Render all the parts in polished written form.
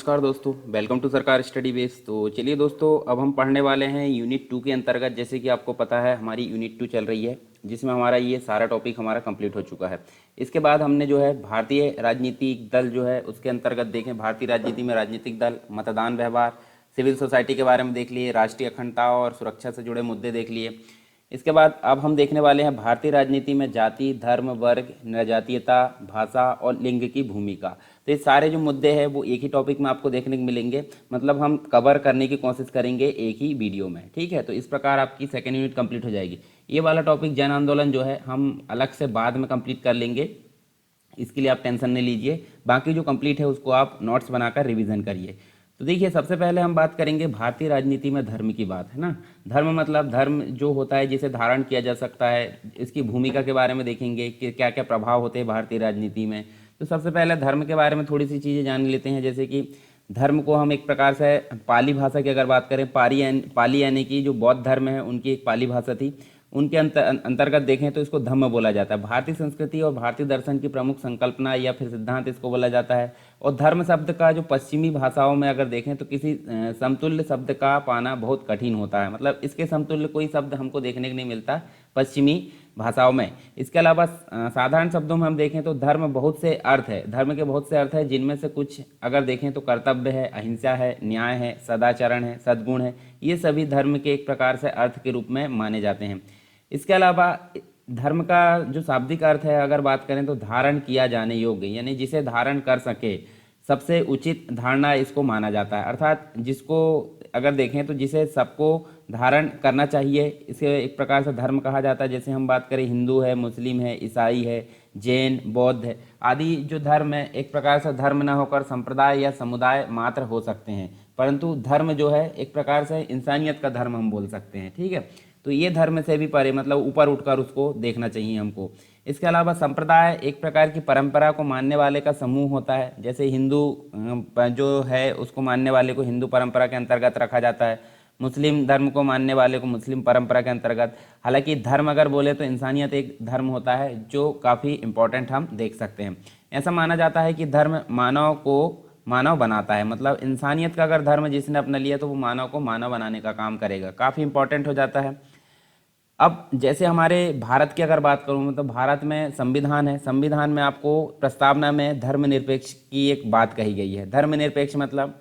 नमस्कार दोस्तों, welcome to सरकार स्टडी बेस। तो चलिए दोस्तों, अब हम पढ़ने वाले हैं यूनिट 2 के अंतर्गत। जैसे कि आपको पता है हमारी यूनिट 2 चल रही है, जिसमें हमारा ये सारा टॉपिक हमारा कंप्लीट हो चुका है। इसके बाद हमने जो है भारतीय राजनीतिक दल जो है उसके अंतर्गत देखें, भारतीय राजनीति में राजनीतिक दल, मतदान व्यवहार, सिविल सोसाइटी के बारे में देख लिए, राष्ट्रीय अखंडता और सुरक्षा से जुड़े मुद्दे देख लिए। इसके बाद अब हम देखने वाले हैं भारतीय राजनीति में जाति, धर्म, वर्ग, जनजातीयता, भाषा और लिंग की भूमिका। तो ये सारे जो मुद्दे हैं वो एक ही टॉपिक में आपको देखने को मिलेंगे, मतलब हम कवर करने की कोशिश करेंगे एक ही वीडियो में। ठीक है, तो इस प्रकार आपकी सेकेंड यूनिट कंप्लीट हो जाएगी। ये वाला टॉपिक जन आंदोलन जो है हम अलग से बाद में कंप्लीट कर लेंगे, इसके लिए आप टेंशन नहीं लीजिए। बाकी जो कंप्लीट है उसको आप नोट्स बनाकर रिवीजन करिए। तो देखिए, सबसे पहले हम बात करेंगे भारतीय राजनीति में धर्म की बात, है ना। धर्म मतलब धर्म जो होता है जिसे धारण किया जा सकता है, इसकी भूमिका के बारे में देखेंगे कि क्या क्या प्रभाव होते हैं भारतीय राजनीति में। तो सबसे पहले धर्म के बारे में थोड़ी सी चीज़ें जान लेते हैं। जैसे कि धर्म को हम एक प्रकार से पाली भाषा की अगर बात करें, पाली यानी कि जो बौद्ध धर्म है उनकी एक पाली भाषा थी, उनके अंतर्गत देखें तो इसको धम्म बोला जाता है। भारतीय संस्कृति और भारतीय दर्शन की प्रमुख संकल्पना या फिर सिद्धांत इसको बोला जाता है। और धर्म शब्द का जो पश्चिमी भाषाओं में अगर देखें तो किसी समतुल्य शब्द का पाना बहुत कठिन होता है, मतलब इसके समतुल्य कोई शब्द हमको देखने को नहीं मिलता पश्चिमी भाषाओं में। इसके अलावा साधारण शब्दों में हम देखें तो धर्म बहुत से अर्थ है, धर्म के बहुत से अर्थ है, जिनमें से कुछ अगर देखें तो कर्तव्य है, अहिंसा है, न्याय है, सदाचरण है, सद्गुण है। ये सभी धर्म के एक प्रकार से अर्थ के रूप में माने जाते हैं। इसके अलावा धर्म का जो शाब्दिक अर्थ है अगर बात करें तो धारण किया जाने योग्य, यानी जिसे धारण कर सके, सबसे उचित धारणा इसको माना जाता है। अर्थात जिसको अगर देखें तो जिसे सबको धारण करना चाहिए, इसे एक प्रकार से धर्म कहा जाता है। जैसे हम बात करें हिंदू है, मुस्लिम है, ईसाई है, जैन, बौद्ध है, आदि जो धर्म है एक प्रकार से धर्म न होकर संप्रदाय या समुदाय मात्र हो सकते हैं, परंतु धर्म जो है एक प्रकार से इंसानियत का धर्म हम बोल सकते हैं। ठीक है, तो ये धर्म से भी परे, मतलब ऊपर उठकर उसको देखना चाहिए हमको। इसके अलावा संप्रदाय एक प्रकार की परंपरा को मानने वाले का समूह होता है। जैसे हिंदू जो है उसको मानने वाले को हिंदू परंपरा के अंतर्गत रखा जाता है, मुस्लिम धर्म को मानने वाले को मुस्लिम परंपरा के अंतर्गत। हालांकि धर्म अगर बोले तो इंसानियत एक धर्म होता है जो काफ़ी इंपॉर्टेंट हम देख सकते हैं। ऐसा माना जाता है कि धर्म मानव को मानव बनाता है, मतलब इंसानियत का अगर धर्म जिसने अपना लिया तो वो मानव को मानव बनाने का काम करेगा, काफ़ी इंपॉर्टेंट हो जाता है। अब जैसे हमारे भारत की अगर बात करूँ तो भारत में संविधान है, संविधान में आपको प्रस्तावना में धर्मनिरपेक्ष की एक बात कही गई है। धर्मनिरपेक्ष मतलब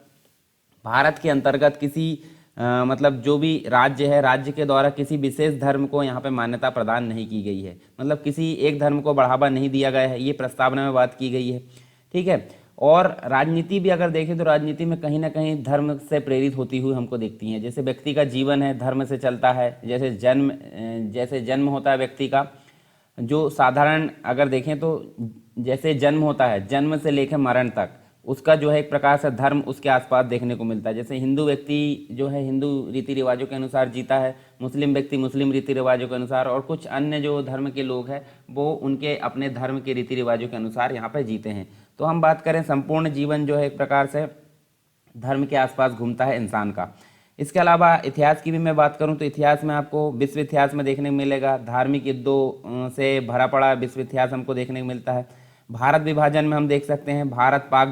भारत के अंतर्गत किसी मतलब जो भी राज्य है, राज्य के द्वारा किसी विशेष धर्म को यहाँ पे मान्यता प्रदान नहीं की गई है, मतलब किसी एक धर्म को बढ़ावा नहीं दिया गया है, ये प्रस्तावना में बात की गई है। ठीक है, और राजनीति भी अगर देखें तो राजनीति में कहीं ना कहीं धर्म से प्रेरित होती हुई हमको दिखती हैं। जैसे व्यक्ति का जीवन है धर्म से चलता है, जैसे जन्म होता है व्यक्ति का, जो साधारण अगर देखें तो जैसे जन्म होता है, जन्म से लेकर मरण तक उसका जो है एक प्रकार से धर्म उसके आसपास देखने को मिलता है। जैसे हिंदू व्यक्ति जो है हिंदू रीति रिवाजों के अनुसार जीता है, मुस्लिम व्यक्ति मुस्लिम रीति रिवाजों के अनुसार, और कुछ अन्य जो धर्म के लोग हैं वो उनके अपने धर्म के रीति रिवाजों के अनुसार यहाँ पर जीते हैं। तो हम बात करें संपूर्ण जीवन जो है एक प्रकार से धर्म के आसपास घूमता है इंसान का। इसके अलावा इतिहास की भी मैं बात करूं तो इतिहास में आपको विश्व इतिहास में देखने को मिलेगा, धार्मिक युद्धों से भरा पड़ा विश्व इतिहास हमको देखने को मिलता है। भारत विभाजन में हम देख सकते हैं भारत पाक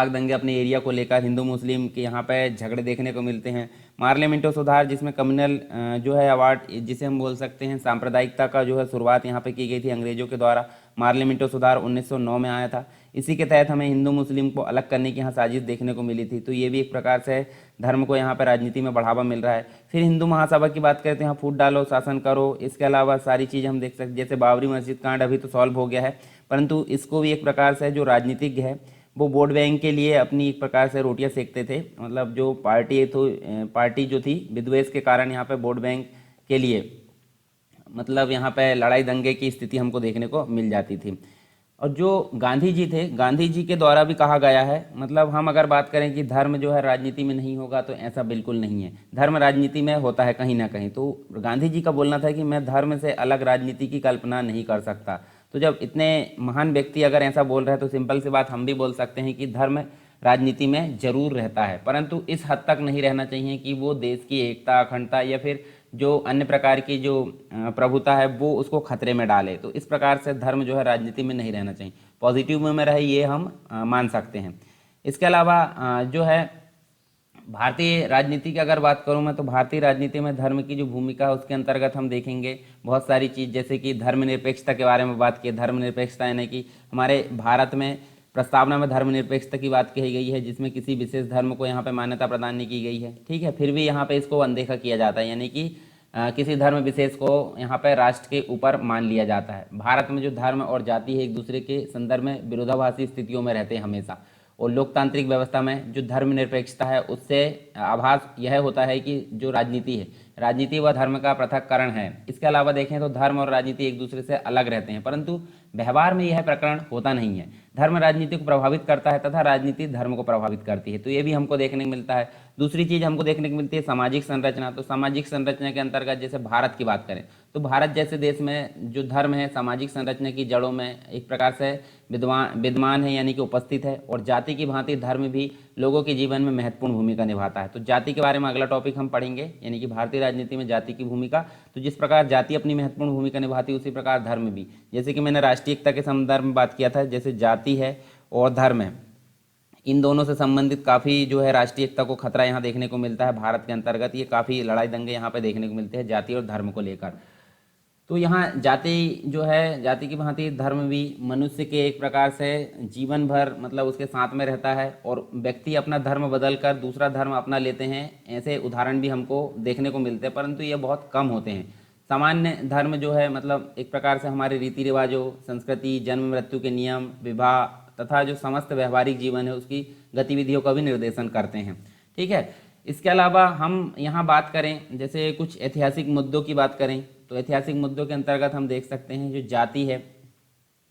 दंगे अपने एरिया को लेकर हिंदू मुस्लिम के यहाँ पे झगड़े देखने को मिलते हैं। मार्ले मिंटो सुधार जिसमें कम्युनल जो है अवार्ड जिसे हम बोल सकते हैं सांप्रदायिकता का जो है शुरुआत यहाँ पे की गई थी अंग्रेजों के द्वारा। मार्ले मिंटो सुधार 1909 में आया था। इसी के तहत हमें हिंदू मुस्लिम को अलग करने की यहाँ साजिश देखने को मिली थी। तो ये भी एक प्रकार से धर्म को यहाँ पर राजनीति में बढ़ावा मिल रहा है। फिर हिंदू महासभा की बात करते हैं, यहाँ फूट डालो शासन करो, इसके अलावा सारी चीज़ हम देख सकते, जैसे बाबरी मस्जिद कांड अभी तो सॉल्व हो गया है, परंतु इसको भी एक प्रकार से जो राजनीतिज्ञ है वो वोट बैंक के लिए अपनी एक प्रकार से रोटियां सेकते थे, मतलब जो पार्टी जो थी विद्वेष के कारण यहाँ पे वोट बैंक के लिए मतलब यहाँ पे लड़ाई दंगे की स्थिति हमको देखने को मिल जाती थी। और जो गांधी जी थे, गांधी जी के द्वारा भी कहा गया है, मतलब हम अगर बात करें कि धर्म जो है राजनीति में नहीं होगा तो ऐसा बिल्कुल नहीं है, धर्म राजनीति में होता है कहीं ना कहीं। तो गांधी जी का बोलना था कि मैं धर्म से अलग राजनीति की कल्पना नहीं कर सकता। तो जब इतने महान व्यक्ति अगर ऐसा बोल रहे हैं तो सिंपल सी बात हम भी बोल सकते हैं कि धर्म राजनीति में जरूर रहता है, परंतु इस हद तक नहीं रहना चाहिए कि वो देश की एकता, अखंडता या फिर जो अन्य प्रकार की जो प्रभुता है वो उसको खतरे में डाले। तो इस प्रकार से धर्म जो है राजनीति में नहीं रहना चाहिए, पॉजिटिव में रहे, ये हम मान सकते हैं। इसके अलावा जो है भारतीय राजनीति की अगर बात करूं मैं, तो भारतीय राजनीति में धर्म की जो भूमिका है उसके अंतर्गत हम देखेंगे बहुत सारी चीज़, जैसे कि धर्मनिरपेक्षता के बारे में बात की। धर्मनिरपेक्षता यानी कि हमारे भारत में प्रस्तावना में धर्मनिरपेक्षता की बात कही गई है, जिसमें किसी विशेष धर्म को यहाँ पे मान्यता प्रदान नहीं की गई है, ठीक है। फिर भी यहाँ पे इसको अनदेखा किया जाता है, यानी कि किसी धर्म विशेष को यहाँ पे राष्ट्र के ऊपर मान लिया जाता है। भारत में जो धर्म और जाति है एक दूसरे के संदर्भ में विरोधाभासी स्थितियों में रहते हैं हमेशा, और लोकतांत्रिक व्यवस्था में जो धर्मनिरपेक्षता है उससे आभास यह होता है कि जो राजनीति है, राजनीति व धर्म का पृथक्करण है। इसके अलावा देखें तो धर्म और राजनीति एक दूसरे से अलग रहते हैं, परंतु व्यवहार में यह प्रकरण होता नहीं है। धर्म राजनीति को प्रभावित करता है तथा राजनीति धर्म को प्रभावित करती है, तो ये भी हमको देखने को मिलता है। दूसरी चीज हमको देखने को मिलती है सामाजिक संरचना। तो सामाजिक संरचना के अंतर्गत जैसे भारत की बात करें तो भारत जैसे देश में जो धर्म है सामाजिक संरचना की जड़ों में एक प्रकार से विद्यमान है, यानी कि उपस्थित है, और जाति की भांति धर्म भी लोगों के जीवन में महत्वपूर्ण भूमिका निभाता है। तो जाति के बारे में अगला टॉपिक हम पढ़ेंगे, यानी कि भारतीय राजनीति में जाति की भूमिका। तो जिस प्रकार जाति अपनी महत्वपूर्ण भूमिका निभाती है उसी प्रकार धर्म भी, जैसे कि मैंने राष्ट्रीय एकता के संदर्भ में बात किया था, जैसे जाति है और धर्म है, इन दोनों से संबंधित काफ़ी जो है राष्ट्रीय एकता को खतरा यहाँ देखने को मिलता है भारत के अंतर्गत। ये काफ़ी लड़ाई दंगे यहाँ पे देखने को मिलते हैं जाति और धर्म को लेकर। तो यहाँ जाति जो है, जाति की भांति धर्म भी मनुष्य के एक प्रकार से जीवन भर मतलब उसके साथ में रहता है, और व्यक्ति अपना धर्म बदल कर दूसरा धर्म अपना लेते हैं। ऐसे उदाहरण भी हमको देखने को मिलते हैं, परंतु ये बहुत कम होते हैं। सामान्य धर्म जो है मतलब एक प्रकार से हमारे रीति रिवाजों, संस्कृति, जन्म मृत्यु के नियम, विवाह तथा जो समस्त व्यवहारिक जीवन है उसकी गतिविधियों का भी निर्देशन करते हैं, ठीक है। इसके अलावा हम यहाँ बात करें जैसे कुछ ऐतिहासिक मुद्दों की बात करें, तो ऐतिहासिक मुद्दों के अंतर्गत हम देख सकते हैं जो जाति है,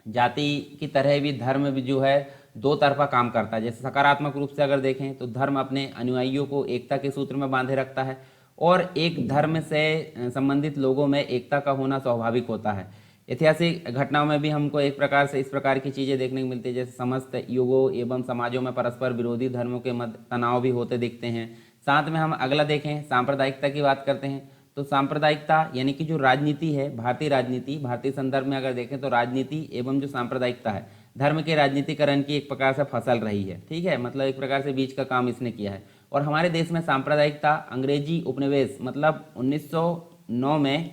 जाति की तरह भी धर्म भी जो है दो तरफा काम करता है। जैसे सकारात्मक रूप से अगर देखें तो धर्म अपने अनुयायियों को एकता के सूत्र में बांधे रखता है, और एक धर्म से संबंधित लोगों में एकता का होना स्वाभाविक होता है। ऐतिहासिक घटनाओं में भी हमको एक प्रकार से इस प्रकार की चीज़ें देखने को मिलती है, जैसे समस्त युगों एवं समाजों में परस्पर विरोधी धर्मों के मध्य तनाव भी होते दिखते हैं। साथ में हम अगला देखें सांप्रदायिकता की बात करते हैं, तो सांप्रदायिकता यानी कि जो राजनीति है, भारतीय राजनीति, भारतीय संदर्भ में अगर देखें तो राजनीति एवं जो सांप्रदायिकता है धर्म के राजनीतिकरण की एक प्रकार से फसल रही है, ठीक है। मतलब एक प्रकार से बीच का काम इसने किया है। और हमारे देश में सांप्रदायिकता अंग्रेजी उपनिवेश मतलब 1909 में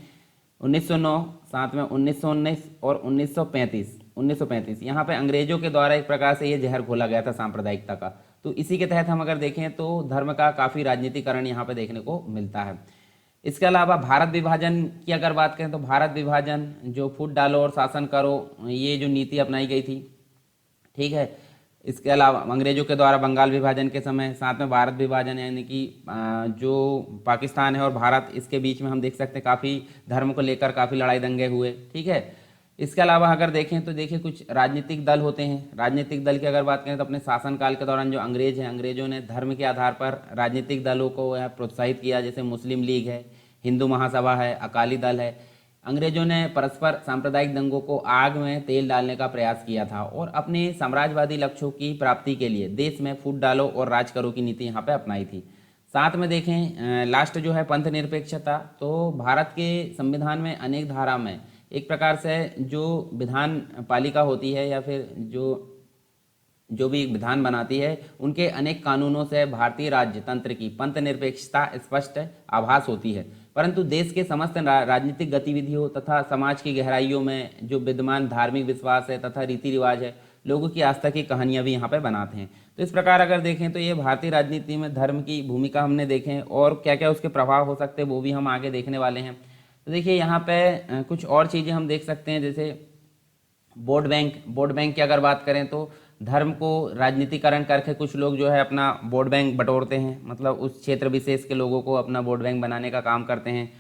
1909, साथ में 1919 और 1935 यहाँ पे अंग्रेजों के द्वारा एक प्रकार से ये जहर घोला गया था सांप्रदायिकता का। तो इसी के तहत हम अगर देखें तो धर्म का काफ़ी राजनीतिकरण यहाँ पे देखने को मिलता है। इसके अलावा भारत विभाजन की अगर बात करें तो भारत विभाजन जो फूट डालो और शासन करो, ये जो नीति अपनाई गई थी, ठीक है। इसके अलावा अंग्रेजों के द्वारा बंगाल विभाजन के समय, साथ में भारत विभाजन यानी कि जो पाकिस्तान है और भारत, इसके बीच में हम देख सकते हैं काफ़ी धर्म को लेकर काफ़ी लड़ाई दंगे हुए, ठीक है। इसके अलावा अगर देखें तो देखिए कुछ राजनीतिक दल होते हैं। राजनीतिक दल की अगर बात करें तो अपने शासनकाल के दौरान जो अंग्रेज हैं, अंग्रेजों ने धर्म के आधार पर राजनीतिक दलों को प्रोत्साहित किया, जैसे मुस्लिम लीग है, हिंदू महासभा है, अकाली दल है। अंग्रेजों ने परस्पर सांप्रदायिक दंगों को आग में तेल डालने का प्रयास किया था, और अपने साम्राज्यवादी लक्ष्यों की प्राप्ति के लिए देश में फूट डालो और राज करो की नीति यहाँ पे अपनाई थी। साथ में देखें लास्ट जो है पंथ निरपेक्षता, तो भारत के संविधान में अनेक धारा में एक प्रकार से जो विधान पालिका होती है या फिर जो भी विधान बनाती है, उनके अनेक कानूनों से भारतीय राज्य तंत्र की पंथ निरपेक्षता स्पष्ट आभास होती है। परंतु देश के समस्त राजनीतिक गतिविधियों तथा समाज की गहराइयों में जो विद्यमान धार्मिक विश्वास है तथा रीति रिवाज है, लोगों की आस्था की कहानियां भी यहाँ पे बनाते हैं। तो इस प्रकार अगर देखें तो ये भारतीय राजनीति में धर्म की भूमिका हमने देखें, और क्या क्या उसके प्रभाव हो सकते हैं वो भी हम आगे देखने वाले हैं। तो देखिए यहाँ पे कुछ और चीज़ें हम देख सकते हैं, जैसे वोट बैंक की अगर बात करें तो धर्म को राजनीतिकरण करके कुछ लोग जो है अपना वोट बैंक बटोरते हैं, मतलब उस क्षेत्र विशेष के लोगों को अपना वोट बैंक बनाने का काम करते हैं।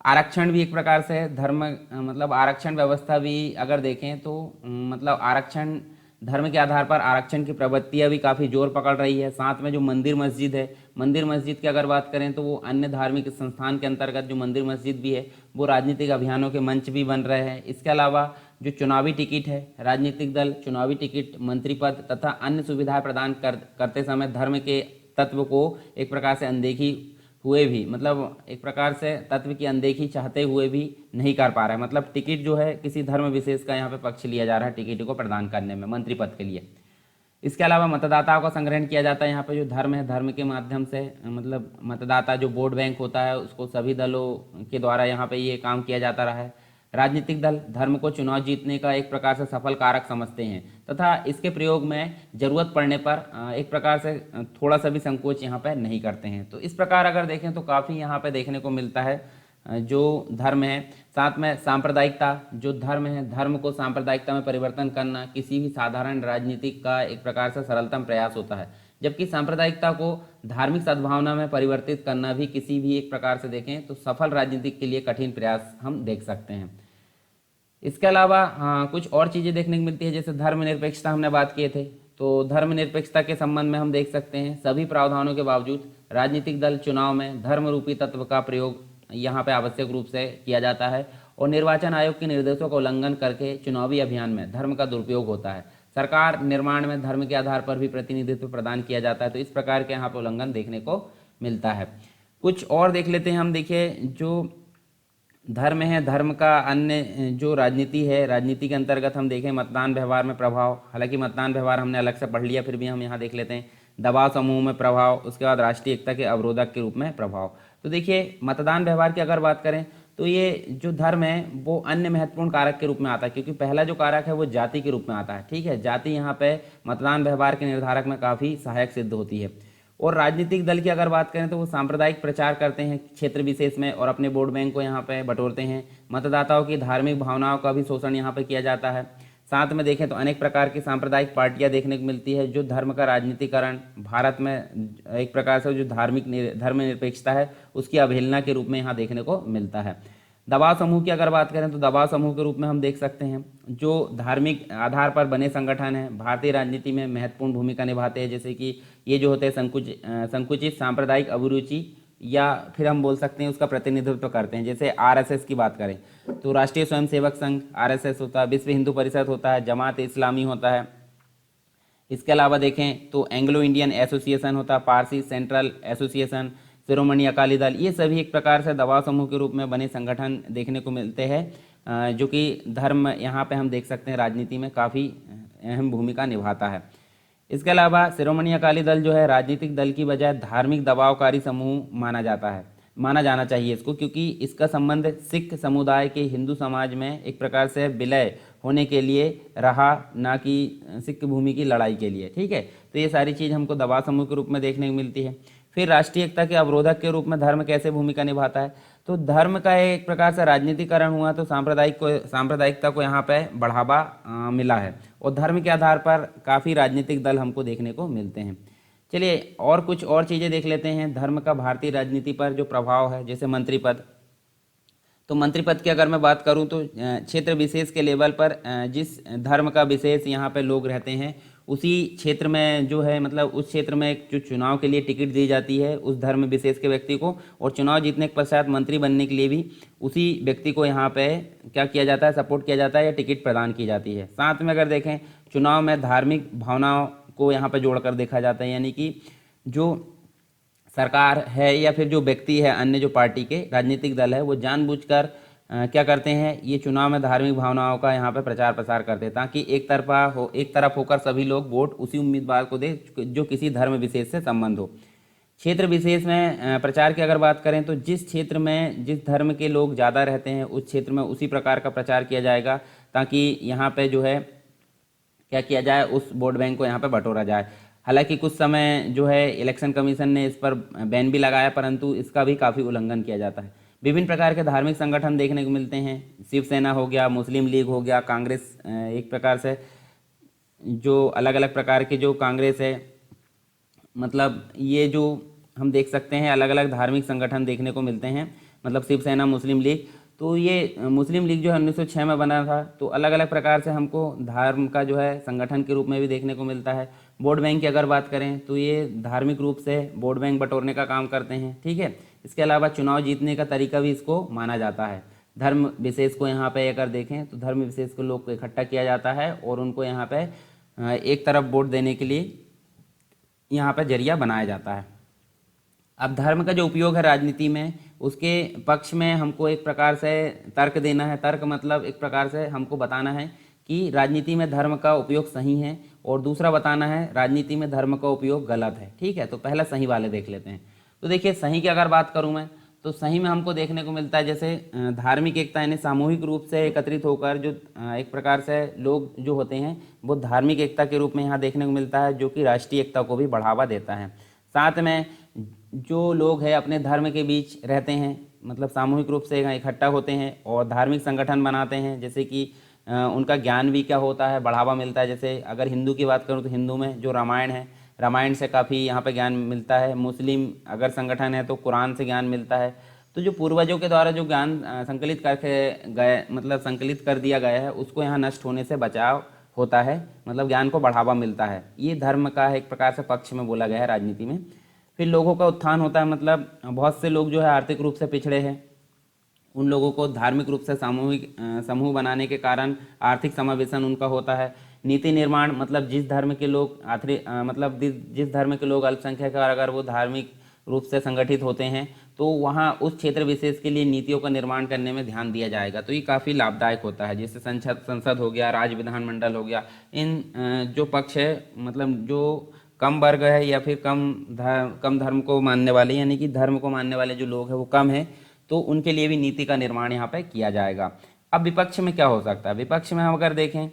आरक्षण भी एक प्रकार से धर्म मतलब आरक्षण व्यवस्था भी अगर देखें तो मतलब आरक्षण धर्म के आधार पर आरक्षण की प्रवृत्तियाँ भी काफ़ी जोर पकड़ रही है। साथ में जो मंदिर मस्जिद है, मंदिर मस्जिद की अगर बात करें तो वो अन्य धार्मिक संस्थान के अंतर्गत जो मंदिर मस्जिद भी है वो राजनीतिक अभियानों के मंच भी बन रहे हैं। इसके अलावा जो चुनावी टिकट है, राजनीतिक दल चुनावी टिकट, मंत्री पद तथा अन्य सुविधाएं प्रदान करते समय धर्म के तत्व को एक प्रकार से अनदेखी हुए भी, मतलब एक प्रकार से तत्व की अनदेखी चाहते हुए भी नहीं कर पा रहा है। मतलब टिकट जो है किसी धर्म विशेष का यहाँ पे पक्ष लिया जा रहा है टिकट को प्रदान करने में मंत्री पद के लिए। इसके अलावा मतदाताओं का संग्रहण किया जाता है। यहाँ पे जो धर्म है, धर्म के माध्यम से मतलब मतदाता जो वोट बैंक होता है उसको सभी दलों के द्वारा यहाँ पे ये काम किया जाता रहा है। राजनीतिक दल धर्म को चुनाव जीतने का एक प्रकार से सफल कारक समझते हैं तथा इसके प्रयोग में जरूरत पड़ने पर एक प्रकार से थोड़ा सा भी संकोच यहाँ पे नहीं करते हैं। तो इस प्रकार अगर देखें तो काफ़ी यहाँ पे देखने को मिलता है जो धर्म है। साथ में सांप्रदायिकता, जो धर्म है, धर्म को सांप्रदायिकता में परिवर्तन करना किसी भी साधारण राजनीतिक का एक प्रकार से सरलतम प्रयास होता है, जबकि सांप्रदायिकता को धार्मिक सद्भावना में परिवर्तित करना भी किसी भी एक प्रकार से देखें तो सफल राजनीतिक के लिए कठिन प्रयास हम देख सकते हैं। इसके अलावा हाँ कुछ और चीज़ें देखने को मिलती है, जैसे धर्मनिरपेक्षता हमने बात किए थे, तो धर्मनिरपेक्षता के संबंध में हम देख सकते हैं सभी प्रावधानों के बावजूद राजनीतिक दल चुनाव में धर्म रूपी तत्व का प्रयोग यहाँ पे आवश्यक रूप से किया जाता है और निर्वाचन आयोग के निर्देशों का उल्लंघन करके चुनावी अभियान में धर्म का दुरुपयोग होता है। सरकार निर्माण में धर्म के आधार पर भी प्रतिनिधित्व प्रदान किया जाता है। तो इस प्रकार के यहाँ पर उल्लंघन देखने को मिलता है। कुछ और देख लेते हैं हम। देखिए जो धर्म है, धर्म का अन्य जो राजनीति है, राजनीति के अंतर्गत हम देखें मतदान व्यवहार में प्रभाव, हालांकि मतदान व्यवहार हमने अलग से पढ़ लिया, फिर भी हम यहाँ देख लेते हैं। दबाव समूह में प्रभाव, उसके बाद राष्ट्रीय एकता के अवरोधक के रूप में प्रभाव। तो देखिए मतदान व्यवहार की अगर बात करें तो ये जो धर्म है वो अन्य महत्वपूर्ण कारक के रूप में आता है, क्योंकि पहला जो कारक है वो जाति के रूप में आता है। ठीक है, जाति यहाँ पे मतदान व्यवहार के निर्धारक में काफ़ी सहायक सिद्ध होती है। और राजनीतिक दल की अगर बात करें तो वो सांप्रदायिक प्रचार करते हैं क्षेत्र विशेष में और अपने वोट बैंक को यहाँ पे बटोरते हैं। मतदाताओं की धार्मिक भावनाओं का भी शोषण यहाँ पे किया जाता है। साथ में देखें तो अनेक प्रकार की सांप्रदायिक पार्टियां देखने को मिलती है। जो धर्म का राजनीतिकरण भारत में एक प्रकार से जो धर्मनिरपेक्षता है उसकी अवहेलना के रूप में यहाँ देखने को मिलता है। दबाव समूह की अगर बात करें तो दबाव समूह के रूप में हम देख सकते हैं जो धार्मिक आधार पर बने संगठन हैं भारतीय राजनीति में महत्वपूर्ण भूमिका निभाते हैं, जैसे कि ये जो होते हैं संकुचित सांप्रदायिक अभिरुचि या फिर हम बोल सकते हैं उसका प्रतिनिधित्व करते हैं। जैसे आरएसएस की बात करें तो राष्ट्रीय स्वयंसेवक संघ आरएसएस होता है, विश्व हिंदू परिषद होता है, जमात इस्लामी होता है। इसके अलावा देखें तो एंग्लो इंडियन एसोसिएशन होता है, पारसी सेंट्रल एसोसिएशन, शिरोमणि अकाली दल, ये सभी एक प्रकार से दबाव समूह के रूप में बने संगठन देखने को मिलते हैं जो कि धर्म यहाँ पे हम देख सकते हैं राजनीति में काफ़ी अहम भूमिका निभाता है। इसके अलावा शिरोमणि अकाली दल जो है राजनीतिक दल की बजाय धार्मिक दबावकारी समूह माना जाना चाहिए इसको, क्योंकि इसका संबंध सिख समुदाय के हिंदू समाज में एक प्रकार से विलय होने के लिए रहा, ना कि सिख भूमि की लड़ाई के लिए। ठीक है, तो ये सारी चीज़ हमको दबाव समूह के रूप में देखने को मिलती है। फिर राष्ट्रीय एकता के अवरोधक के रूप में धर्म कैसे भूमिका निभाता है, तो धर्म का एक प्रकार से राजनीतिकरण हुआ तो सांप्रदायिकता को यहाँ पे बढ़ावा मिला है और धर्म के आधार पर काफ़ी राजनीतिक दल हमको देखने को मिलते हैं। चलिए और कुछ और चीज़ें देख लेते हैं धर्म का भारतीय राजनीति पर जो प्रभाव है। जैसे मंत्रिपद, तो मंत्रिपद की अगर मैं बात करूं तो क्षेत्र विशेष के लेवल पर जिस धर्म का विशेष यहाँ पे लोग रहते हैं उसी क्षेत्र में जो है मतलब उस क्षेत्र में जो चुनाव के लिए टिकट दी जाती है उस धर्म विशेष के व्यक्ति को, और चुनाव जीतने के पश्चात मंत्री बनने के लिए भी उसी व्यक्ति को यहाँ पे क्या किया जाता है, सपोर्ट किया जाता है या टिकट प्रदान की जाती है। साथ में अगर देखें चुनाव में धार्मिक भावनाओं को यहाँ पे जोड़कर देखा जाता है, यानी कि जो सरकार है या फिर जो व्यक्ति है अन्य जो पार्टी के राजनीतिक दल है वो जानबूझकर क्या करते हैं, ये चुनाव में धार्मिक भावनाओं का यहाँ पे प्रचार प्रसार करते हैं ताकि एक तरफ होकर सभी लोग वोट उसी उम्मीदवार को दे जो किसी धर्म विशेष से संबंध हो। क्षेत्र विशेष में प्रचार की अगर बात करें तो जिस क्षेत्र में जिस धर्म के लोग ज़्यादा रहते हैं उस क्षेत्र में उसी प्रकार का प्रचार किया जाएगा ताकि यहाँ पे जो है क्या किया जाए, उस वोट बैंक को यहाँ पे बटोरा जाए। हालांकि कुछ समय जो है इलेक्शन कमीशन ने इस पर बैन भी लगाया, परंतु इसका भी काफ़ी उल्लंघन किया जाता है। विभिन्न प्रकार के धार्मिक संगठन देखने को मिलते हैं, शिवसेना हो गया, मुस्लिम लीग हो गया, कांग्रेस, एक प्रकार से जो अलग अलग प्रकार के जो कांग्रेस है, मतलब ये जो हम देख सकते हैं अलग अलग धार्मिक संगठन देखने को मिलते हैं, मतलब शिवसेना, मुस्लिम लीग। तो ये मुस्लिम लीग जो है 1906 में बना था, तो अलग अलग प्रकार से हमको धर्म का जो है संगठन के रूप में भी देखने को मिलता है। वोट बैंक की अगर बात करें तो ये धार्मिक रूप से वोट बैंक बटोरने का काम करते हैं। ठीक है, इसके अलावा चुनाव जीतने का तरीका भी इसको माना जाता है। धर्म विशेष को यहाँ पे अगर देखें तो धर्म विशेष को लोग को इकट्ठा किया जाता है और उनको यहाँ पे एक तरफ वोट देने के लिए यहाँ पे जरिया बनाया जाता है। अब धर्म का जो उपयोग है राजनीति में उसके पक्ष में हमको एक प्रकार से तर्क देना है। तर्क मतलब एक प्रकार से हमको बताना है कि राजनीति में धर्म का उपयोग सही है और दूसरा बताना है राजनीति में धर्म का उपयोग गलत है। ठीक है, तो पहला सही वाले देख लेते हैं। तो देखिए सही की अगर बात करूं मैं, तो सही में हमको देखने को मिलता है जैसे धार्मिक एकता, यानी सामूहिक रूप से एकत्रित होकर जो एक प्रकार से लोग जो होते हैं वो धार्मिक एकता के रूप में यहाँ देखने को मिलता है, जो कि राष्ट्रीय एकता को भी बढ़ावा देता है। साथ में जो लोग हैं अपने धर्म के बीच रहते हैं, मतलब सामूहिक रूप से इकट्ठा होते हैं और धार्मिक संगठन बनाते हैं, जैसे कि उनका ज्ञान भी क्या होता है, बढ़ावा मिलता है। जैसे अगर हिंदू की बात करूँ तो हिंदू में जो रामायण है, रामायण से काफ़ी यहाँ पे ज्ञान मिलता है। मुस्लिम अगर संगठन है तो कुरान से ज्ञान मिलता है। तो जो पूर्वजों के द्वारा जो ज्ञान संकलित करके गए, मतलब संकलित कर दिया गया है, उसको यहाँ नष्ट होने से बचाव होता है, मतलब ज्ञान को बढ़ावा मिलता है। ये धर्म का एक प्रकार से पक्ष में बोला गया है राजनीति में। फिर लोगों का उत्थान होता है, मतलब बहुत से लोग जो है आर्थिक रूप से पिछड़े हैं, उन लोगों को धार्मिक रूप से सामूहिक समूह बनाने के कारण आर्थिक समावेशन उनका होता है। नीति निर्माण, मतलब जिस धर्म के लोग मतलब जिस धर्म के लोग अल्पसंख्यक है और अगर वो धार्मिक रूप से संगठित होते हैं तो वहाँ उस क्षेत्र विशेष के लिए नीतियों का निर्माण करने में ध्यान दिया जाएगा। तो ये काफ़ी लाभदायक होता है। जैसे संसद हो गया, राज्य विधानमंडल हो गया, इन जो पक्ष है, मतलब जो कम वर्ग है या फिर कम धर्म को मानने वाले, यानी कि धर्म को मानने वाले जो लोग हैं वो कम है, तो उनके लिए भी नीति का निर्माण यहाँ पे किया जाएगा। अब विपक्ष में क्या हो सकता है? विपक्ष में हम अगर देखें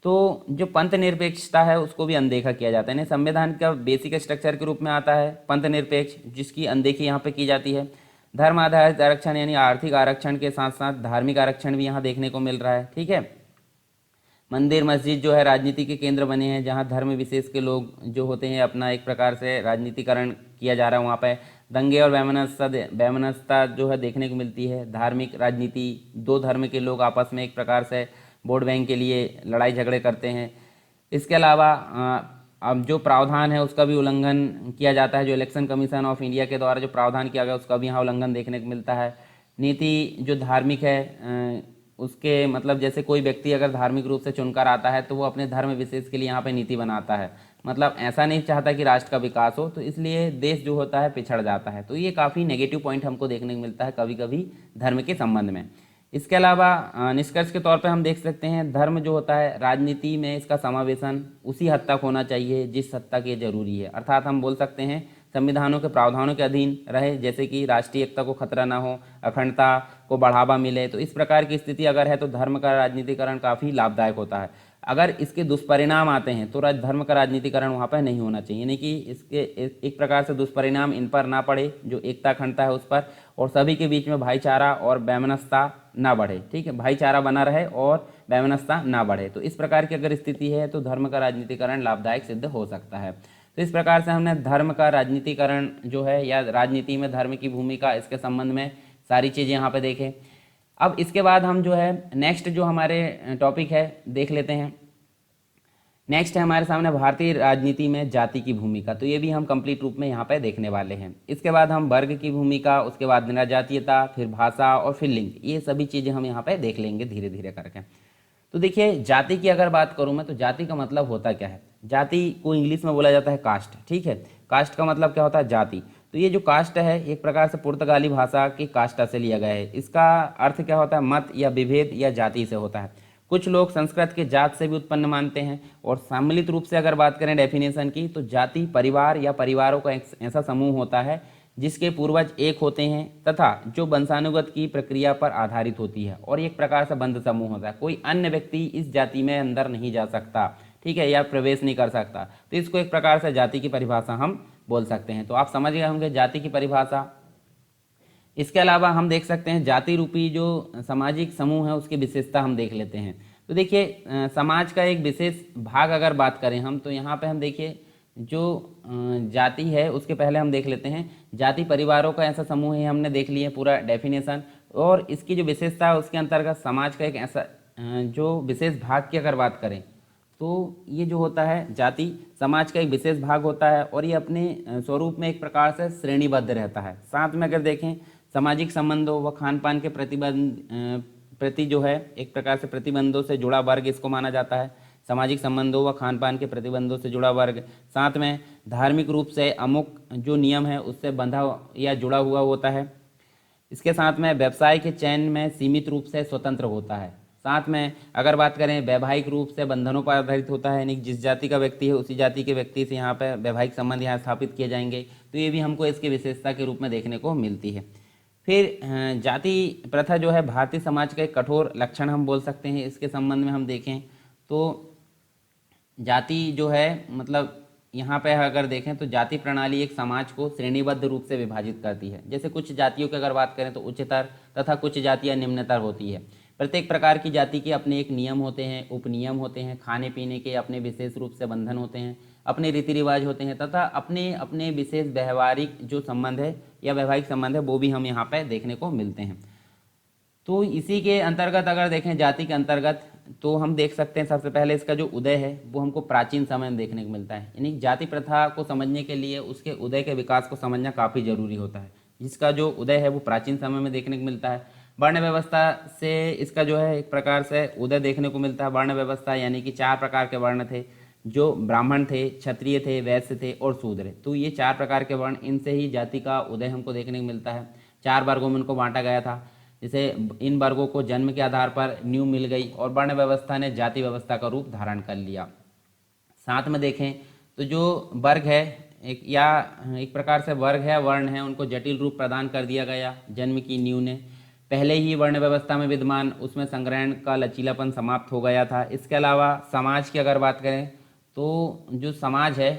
तो जो पंथ निरपेक्षता है उसको भी अनदेखा किया जाता है। यानी संविधान का बेसिक स्ट्रक्चर के रूप में आता है पंथ निरपेक्ष, जिसकी अनदेखी यहाँ पे की जाती है। धर्म आधारित आरक्षण, यानी आर्थिक आरक्षण के साथ साथ धार्मिक आरक्षण भी यहाँ देखने को मिल रहा है। ठीक है, मंदिर मस्जिद जो है राजनीति के केंद्र बने हैं, जहाँ धर्म विशेष के लोग जो होते हैं अपना एक प्रकार से राजनीतिकरण किया जा रहा है। वहाँ पे दंगे और वैमनस्यता जो है देखने को मिलती है। धार्मिक राजनीति, दो धर्म के लोग आपस में एक प्रकार से वोट बैंक के लिए लड़ाई झगड़े करते हैं। इसके अलावा अब जो प्रावधान है उसका भी उल्लंघन किया जाता है। जो इलेक्शन कमीशन ऑफ इंडिया के द्वारा जो प्रावधान किया गया उसका भी यहाँ उल्लंघन देखने को मिलता है। नीति जो धार्मिक है उसके, मतलब जैसे कोई व्यक्ति अगर धार्मिक रूप से चुनकर आता है तो वो अपने धर्म विशेष के लिए यहाँ पे नीति बनाता है, मतलब ऐसा नहीं चाहता कि राष्ट्र का विकास हो, तो इसलिए देश जो होता है पिछड़ जाता है। तो ये काफ़ी नेगेटिव पॉइंट हमको देखने को मिलता है कभी कभी धर्म के संबंध में। इसके अलावा निष्कर्ष के तौर पे हम देख सकते हैं धर्म जो होता है राजनीति में इसका समावेशन उसी हद तक होना चाहिए जिस हद तक ये जरूरी है। अर्थात हम बोल सकते हैं संविधानों के प्रावधानों के अधीन रहे, जैसे कि राष्ट्रीय एकता को खतरा ना हो, अखंडता को बढ़ावा मिले। तो इस प्रकार की स्थिति अगर है तो धर्म का राजनीतिकरण काफ़ी लाभदायक होता है। अगर इसके दुष्परिणाम आते हैं तो धर्म का राजनीतिकरण वहाँ पर नहीं होना चाहिए, यानी कि इसके एक प्रकार से दुष्परिणाम इन पर ना पड़े, जो एकता अखंडता है उस पर, और सभी के बीच में भाईचारा और वैमनस्यता ना बढ़े। ठीक है, भाईचारा बना रहे और वैमनस्यता ना बढ़े। तो इस प्रकार की अगर स्थिति है तो धर्म का राजनीतिकरण लाभदायक सिद्ध हो सकता है। तो इस प्रकार से हमने धर्म का राजनीतिकरण जो है या राजनीति में धर्म की भूमिका, इसके संबंध में सारी चीज़ें यहाँ पे देखें। अब इसके बाद हम जो है नेक्स्ट जो हमारे टॉपिक है देख लेते हैं। नेक्स्ट है हमारे सामने भारतीय राजनीति में जाति की भूमिका। तो ये भी हम कंप्लीट रूप में यहाँ पे देखने वाले हैं। इसके बाद हम वर्ग की भूमिका, उसके बाद जनजातीयता, फिर भाषा और फिर लिंग, ये सभी चीज़ें हम यहाँ पे देख लेंगे धीरे धीरे करके। तो देखिए जाति की अगर बात करूँ मैं, तो जाति का मतलब होता क्या है? जाति को इंग्लिश में बोला जाता है कास्ट। ठीक है, कास्ट का मतलब क्या होता है? जाति। तो ये जो कास्ट है एक प्रकार से पुर्तगाली भाषा की कास्टा से लिया गया है। इसका अर्थ क्या होता है? मत या विभेद या जाति से होता है। कुछ लोग संस्कृत के जात से भी उत्पन्न मानते हैं। और सम्मिलित रूप से अगर बात करें डेफिनेशन की, तो जाति परिवार या परिवारों का एक ऐसा समूह होता है जिसके पूर्वज एक होते हैं तथा जो वंशानुगत की प्रक्रिया पर आधारित होती है, और एक प्रकार से बंद समूह होता है। कोई अन्य व्यक्ति इस जाति में अंदर नहीं जा सकता, ठीक है, या प्रवेश नहीं कर सकता। तो इसको एक प्रकार से जाति की परिभाषा हम बोल सकते हैं। तो आप समझ गए होंगे जाति की परिभाषा। इसके अलावा हम देख सकते हैं जाति रूपी जो सामाजिक समूह है उसकी विशेषता हम देख लेते हैं। तो देखिए समाज का एक विशेष भाग अगर बात करें हम, तो यहाँ पे हम देखिए जो जाति है उसके पहले हम देख लेते हैं जाति परिवारों का ऐसा समूह है, हमने देख लिए पूरा डेफिनेशन। और इसकी जो विशेषता है उसके अंतर्गत समाज का एक ऐसा जो विशेष भाग की अगर बात करें, तो ये जो होता है जाति समाज का एक विशेष भाग होता है और ये अपने स्वरूप में एक प्रकार से श्रेणीबद्ध रहता है। साथ में अगर देखें सामाजिक संबंधों व खान पान के प्रति जो है एक प्रकार से प्रतिबंधों से जुड़ा वर्ग इसको माना जाता है। सामाजिक संबंधों व खान पान के प्रतिबंधों से जुड़ा वर्ग। साथ में धार्मिक रूप से अमुक जो नियम है उससे बंधा या जुड़ा हुआ होता है। इसके साथ में व्यवसाय के चयन में सीमित रूप से स्वतंत्र होता है। साथ में अगर बात करें वैवाहिक रूप से बंधनों पर आधारित होता है, यानी जिस जाति का व्यक्ति है उसी जाति के व्यक्ति से यहाँ पे वैवाहिक संबंध यहाँ स्थापित किए जाएंगे, तो ये भी हमको इसकी विशेषता के रूप में देखने को मिलती है। फिर जाति प्रथा जो है भारतीय समाज का एक कठोर लक्षण हम बोल सकते हैं। इसके संबंध में हम देखें तो जाति जो है मतलब यहाँ पे अगर देखें तो जाति प्रणाली एक समाज को श्रेणीबद्ध रूप से विभाजित करती है। जैसे कुछ जातियों की अगर बात करें तो उच्चतर तथा कुछ जातियाँ निम्नतर होती है। प्रत्येक प्रकार की जाति के अपने एक नियम होते हैं, उपनियम होते हैं, खाने पीने के अपने विशेष रूप से बंधन होते हैं, अपने रीति रिवाज होते हैं तथा अपने अपने विशेष व्यवहारिक जो संबंध है या वैवाहिक संबंध है वो भी हम यहाँ पे देखने को मिलते हैं। तो इसी के अंतर्गत अगर देखें जाति के अंतर्गत तो हम देख सकते हैं सबसे पहले इसका जो उदय है वो हमको प्राचीन समय में देखने को मिलता है। यानी जाति प्रथा को समझने के लिए उसके उदय के विकास को समझना काफ़ी जरूरी होता है, जिसका जो उदय है वो प्राचीन समय में देखने को मिलता है। वर्ण व्यवस्था से इसका जो है एक प्रकार से उदय देखने को मिलता है। वर्ण व्यवस्था यानी कि 4 प्रकार के वर्ण थे, जो ब्राह्मण थे, क्षत्रिय थे, वैश्य थे और शूद्र। तो ये 4 प्रकार के वर्ण, इनसे ही जाति का उदय हमको देखने को मिलता है। 4 वर्गों में इनको बांटा गया था। जैसे इन वर्गों को जन्म के आधार पर नींव मिल गई और वर्ण व्यवस्था ने जाति व्यवस्था का रूप धारण कर लिया। साथ में देखें तो जो वर्ग है एक प्रकार से वर्ग है, वर्ण है, उनको जटिल रूप प्रदान कर दिया गया जन्म की नींव ने। पहले ही वर्ण व्यवस्था में विद्यमान उसमें संग्रहण का लचीलापन समाप्त हो गया था। इसके अलावा समाज की अगर बात करें तो जो समाज है,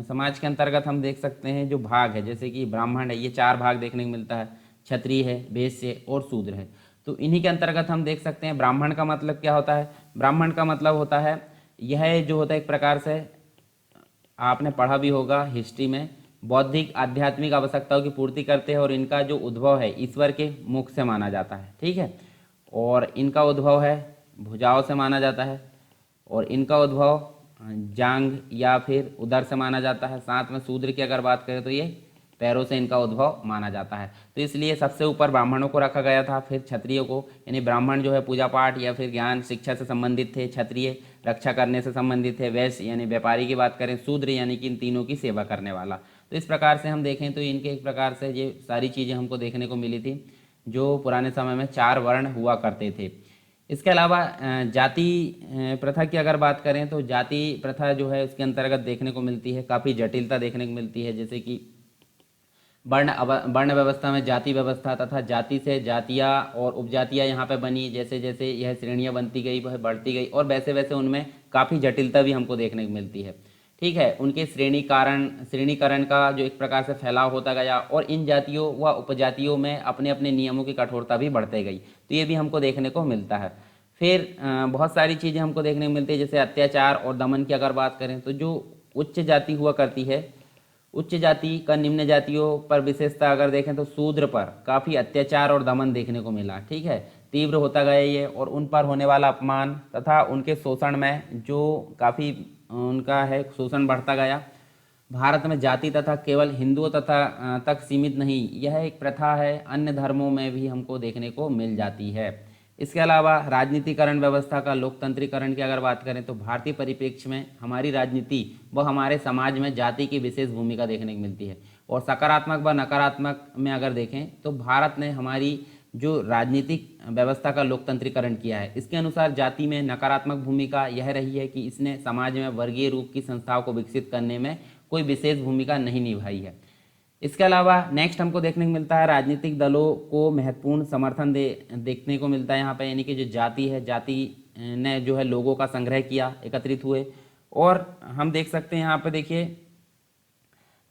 समाज के अंतर्गत हम देख सकते हैं जो भाग है, जैसे कि ब्राह्मण है, ये 4 भाग देखने को मिलता है, क्षत्रिय है, वैश्य और शूद्र है। तो इन्हीं के अंतर्गत हम देख सकते हैं ब्राह्मण का मतलब क्या होता है। ब्राह्मण का मतलब होता है यह जो होता है एक प्रकार से आपने पढ़ा भी होगा हिस्ट्री में, बौद्धिक आध्यात्मिक आवश्यकताओं की पूर्ति करते हैं और इनका जो उद्भव है ईश्वर के मुख से माना जाता है। ठीक है, और इनका उद्भव है भुजाओं से माना जाता है और इनका उद्भव जांग या फिर उदर से माना जाता है। साथ में शूद्र की अगर बात करें तो ये पैरों से इनका उद्भव माना जाता है। तो इसलिए सबसे ऊपर ब्राह्मणों को रखा गया था, फिर क्षत्रियों को, यानी ब्राह्मण जो है पूजा पाठ या फिर ज्ञान शिक्षा से संबंधित थे, क्षत्रिय रक्षा करने से संबंधित थे, वैश्य यानी व्यापारी की बात करें, शूद्र यानी कि इन तीनों की सेवा करने वाला। तो इस प्रकार से हम देखें तो इनके एक प्रकार से ये सारी चीज़ें हमको देखने को मिली थी जो पुराने समय में 4 वर्ण हुआ करते थे। इसके अलावा जाति प्रथा की अगर बात करें तो जाति प्रथा जो है उसके अंतर्गत देखने को मिलती है काफ़ी जटिलता देखने को मिलती है। जैसे कि वर्ण व्यवस्था में जाति व्यवस्था तथा जाति से जातियाँ और उपजातियाँ यहाँ पे बनी। जैसे जैसे यह श्रेणियाँ बनती गई वह बढ़ती गई और वैसे वैसे उनमें काफ़ी जटिलता भी हमको देखने को मिलती है। ठीक है, उनके श्रेणीकरण का जो एक प्रकार से फैलाव होता गया और इन जातियों व उपजातियों में अपने अपने नियमों की कठोरता भी बढ़ते गई। तो ये भी हमको देखने को मिलता है। फिर बहुत सारी चीज़ें हमको देखने को मिलती है, जैसे अत्याचार और दमन की अगर बात करें तो जो उच्च जाति हुआ करती है, उच्च जाति का निम्न जातियों पर विशेषता अगर देखें तो शूद्र पर काफ़ी अत्याचार और दमन देखने को मिला। ठीक है, तीव्र होता गया ये और उन पर होने वाला अपमान तथा उनके शोषण में जो काफ़ी उनका है शोषण बढ़ता गया। भारत में जाति तथा केवल हिंदुओं तथा तक सीमित नहीं, यह एक प्रथा है, अन्य धर्मों में भी हमको देखने को मिल जाती है। इसके अलावा राजनीतिकरण व्यवस्था का लोकतंत्रीकरण की अगर बात करें तो भारतीय परिप्रेक्ष्य में हमारी राजनीति व हमारे समाज में जाति की विशेष भूमिका देखने को मिलती है। और सकारात्मक व नकारात्मक में अगर देखें तो भारत ने हमारी जो राजनीतिक व्यवस्था का लोकतंत्रीकरण किया है, इसके अनुसार जाति में नकारात्मक भूमिका यह रही है कि इसने समाज में वर्गीय रूप की संस्थाओं को विकसित करने में कोई विशेष भूमिका नहीं निभाई है। इसके अलावा नेक्स्ट हमको देखने को मिलता है राजनीतिक दलों को महत्वपूर्ण समर्थन देखने को मिलता है यहाँ पे, यानी कि जो जाति है, जाति ने जो है लोगों का संग्रह किया, एकत्रित हुए। और हम देख सकते हैं यहाँ पे देखिए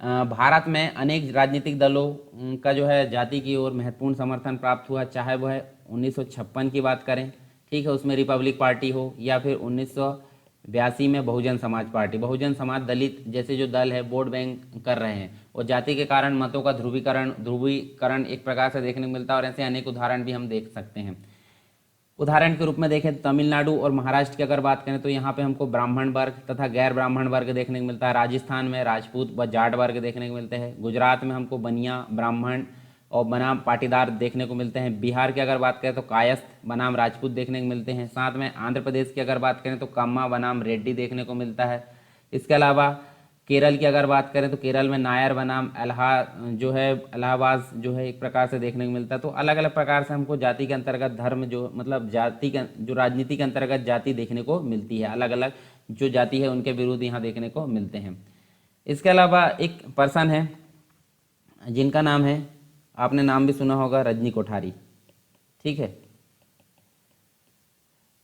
भारत में अनेक राजनीतिक दलों का जो है जाति की ओर महत्वपूर्ण समर्थन प्राप्त हुआ, चाहे वह 1956 की बात करें, ठीक है, उसमें रिपब्लिक पार्टी हो, या फिर 1982 में बहुजन समाज पार्टी। बहुजन समाज दलित जैसे जो दल है वोट बैंक कर रहे हैं और जाति के कारण मतों का ध्रुवीकरण एक प्रकार से देखने को मिलता है और ऐसे अनेक उदाहरण भी हम देख सकते हैं। उदाहरण के रूप में देखें तमिलनाडु और महाराष्ट्र की अगर बात करें तो यहाँ पे हमको ब्राह्मण वर्ग तथा गैर ब्राह्मण वर्ग देखने को मिलता है। राजस्थान में राजपूत व जाट वर्ग देखने को मिलते हैं। गुजरात में हमको बनिया ब्राह्मण और बनाम पाटीदार देखने को मिलते हैं। बिहार की अगर बात करें तो कायस्थ बनाम राजपूत देखने को मिलते हैं। साथ में आंध्र प्रदेश की अगर बात करें तो कम्मा बनाम रेड्डी देखने को मिलता है। इसके अलावा केरल की अगर बात करें तो केरल में नायर बनाम जो है इलाहाबाद जो है एक प्रकार से देखने को मिलता है। तो अलग अलग प्रकार से हमको जाति के अंतर्गत धर्म जो मतलब जाति के जो राजनीति के अंतर्गत जाति देखने को मिलती है, अलग अलग जो जाति है उनके विरुद्ध यहाँ देखने को मिलते हैं। इसके अलावा एक पर्सन है जिनका नाम है, आपने नाम भी सुना होगा, रजनी कोठारी। ठीक है,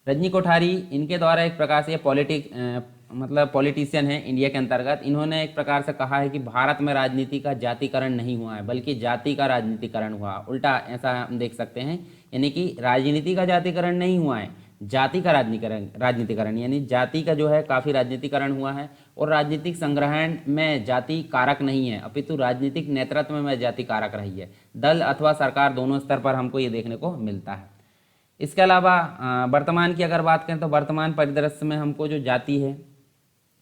रजनी कोठारी, इनके द्वारा एक प्रकार से मतलब पॉलिटिशियन है इंडिया के अंतर्गत। इन्होंने एक प्रकार से कहा है कि भारत में राजनीति का जातिकरण नहीं हुआ है बल्कि जाति का राजनीतिकरण हुआ। उल्टा ऐसा हम देख सकते हैं, यानी कि राजनीति का जातिकरण नहीं हुआ है, जाति का राजनीतिकरण यानी जाति का जो है काफ़ी राजनीतिकरण हुआ है। और राजनीतिक संग्रहण में जाति कारक नहीं है अपितु राजनीतिक नेतृत्व में जाति कारक रही है। दल अथवा सरकार दोनों स्तर पर हमको ये देखने को मिलता है। इसके अलावा वर्तमान की अगर बात करें तो वर्तमान परिदृश्य में हमको जो जाति है,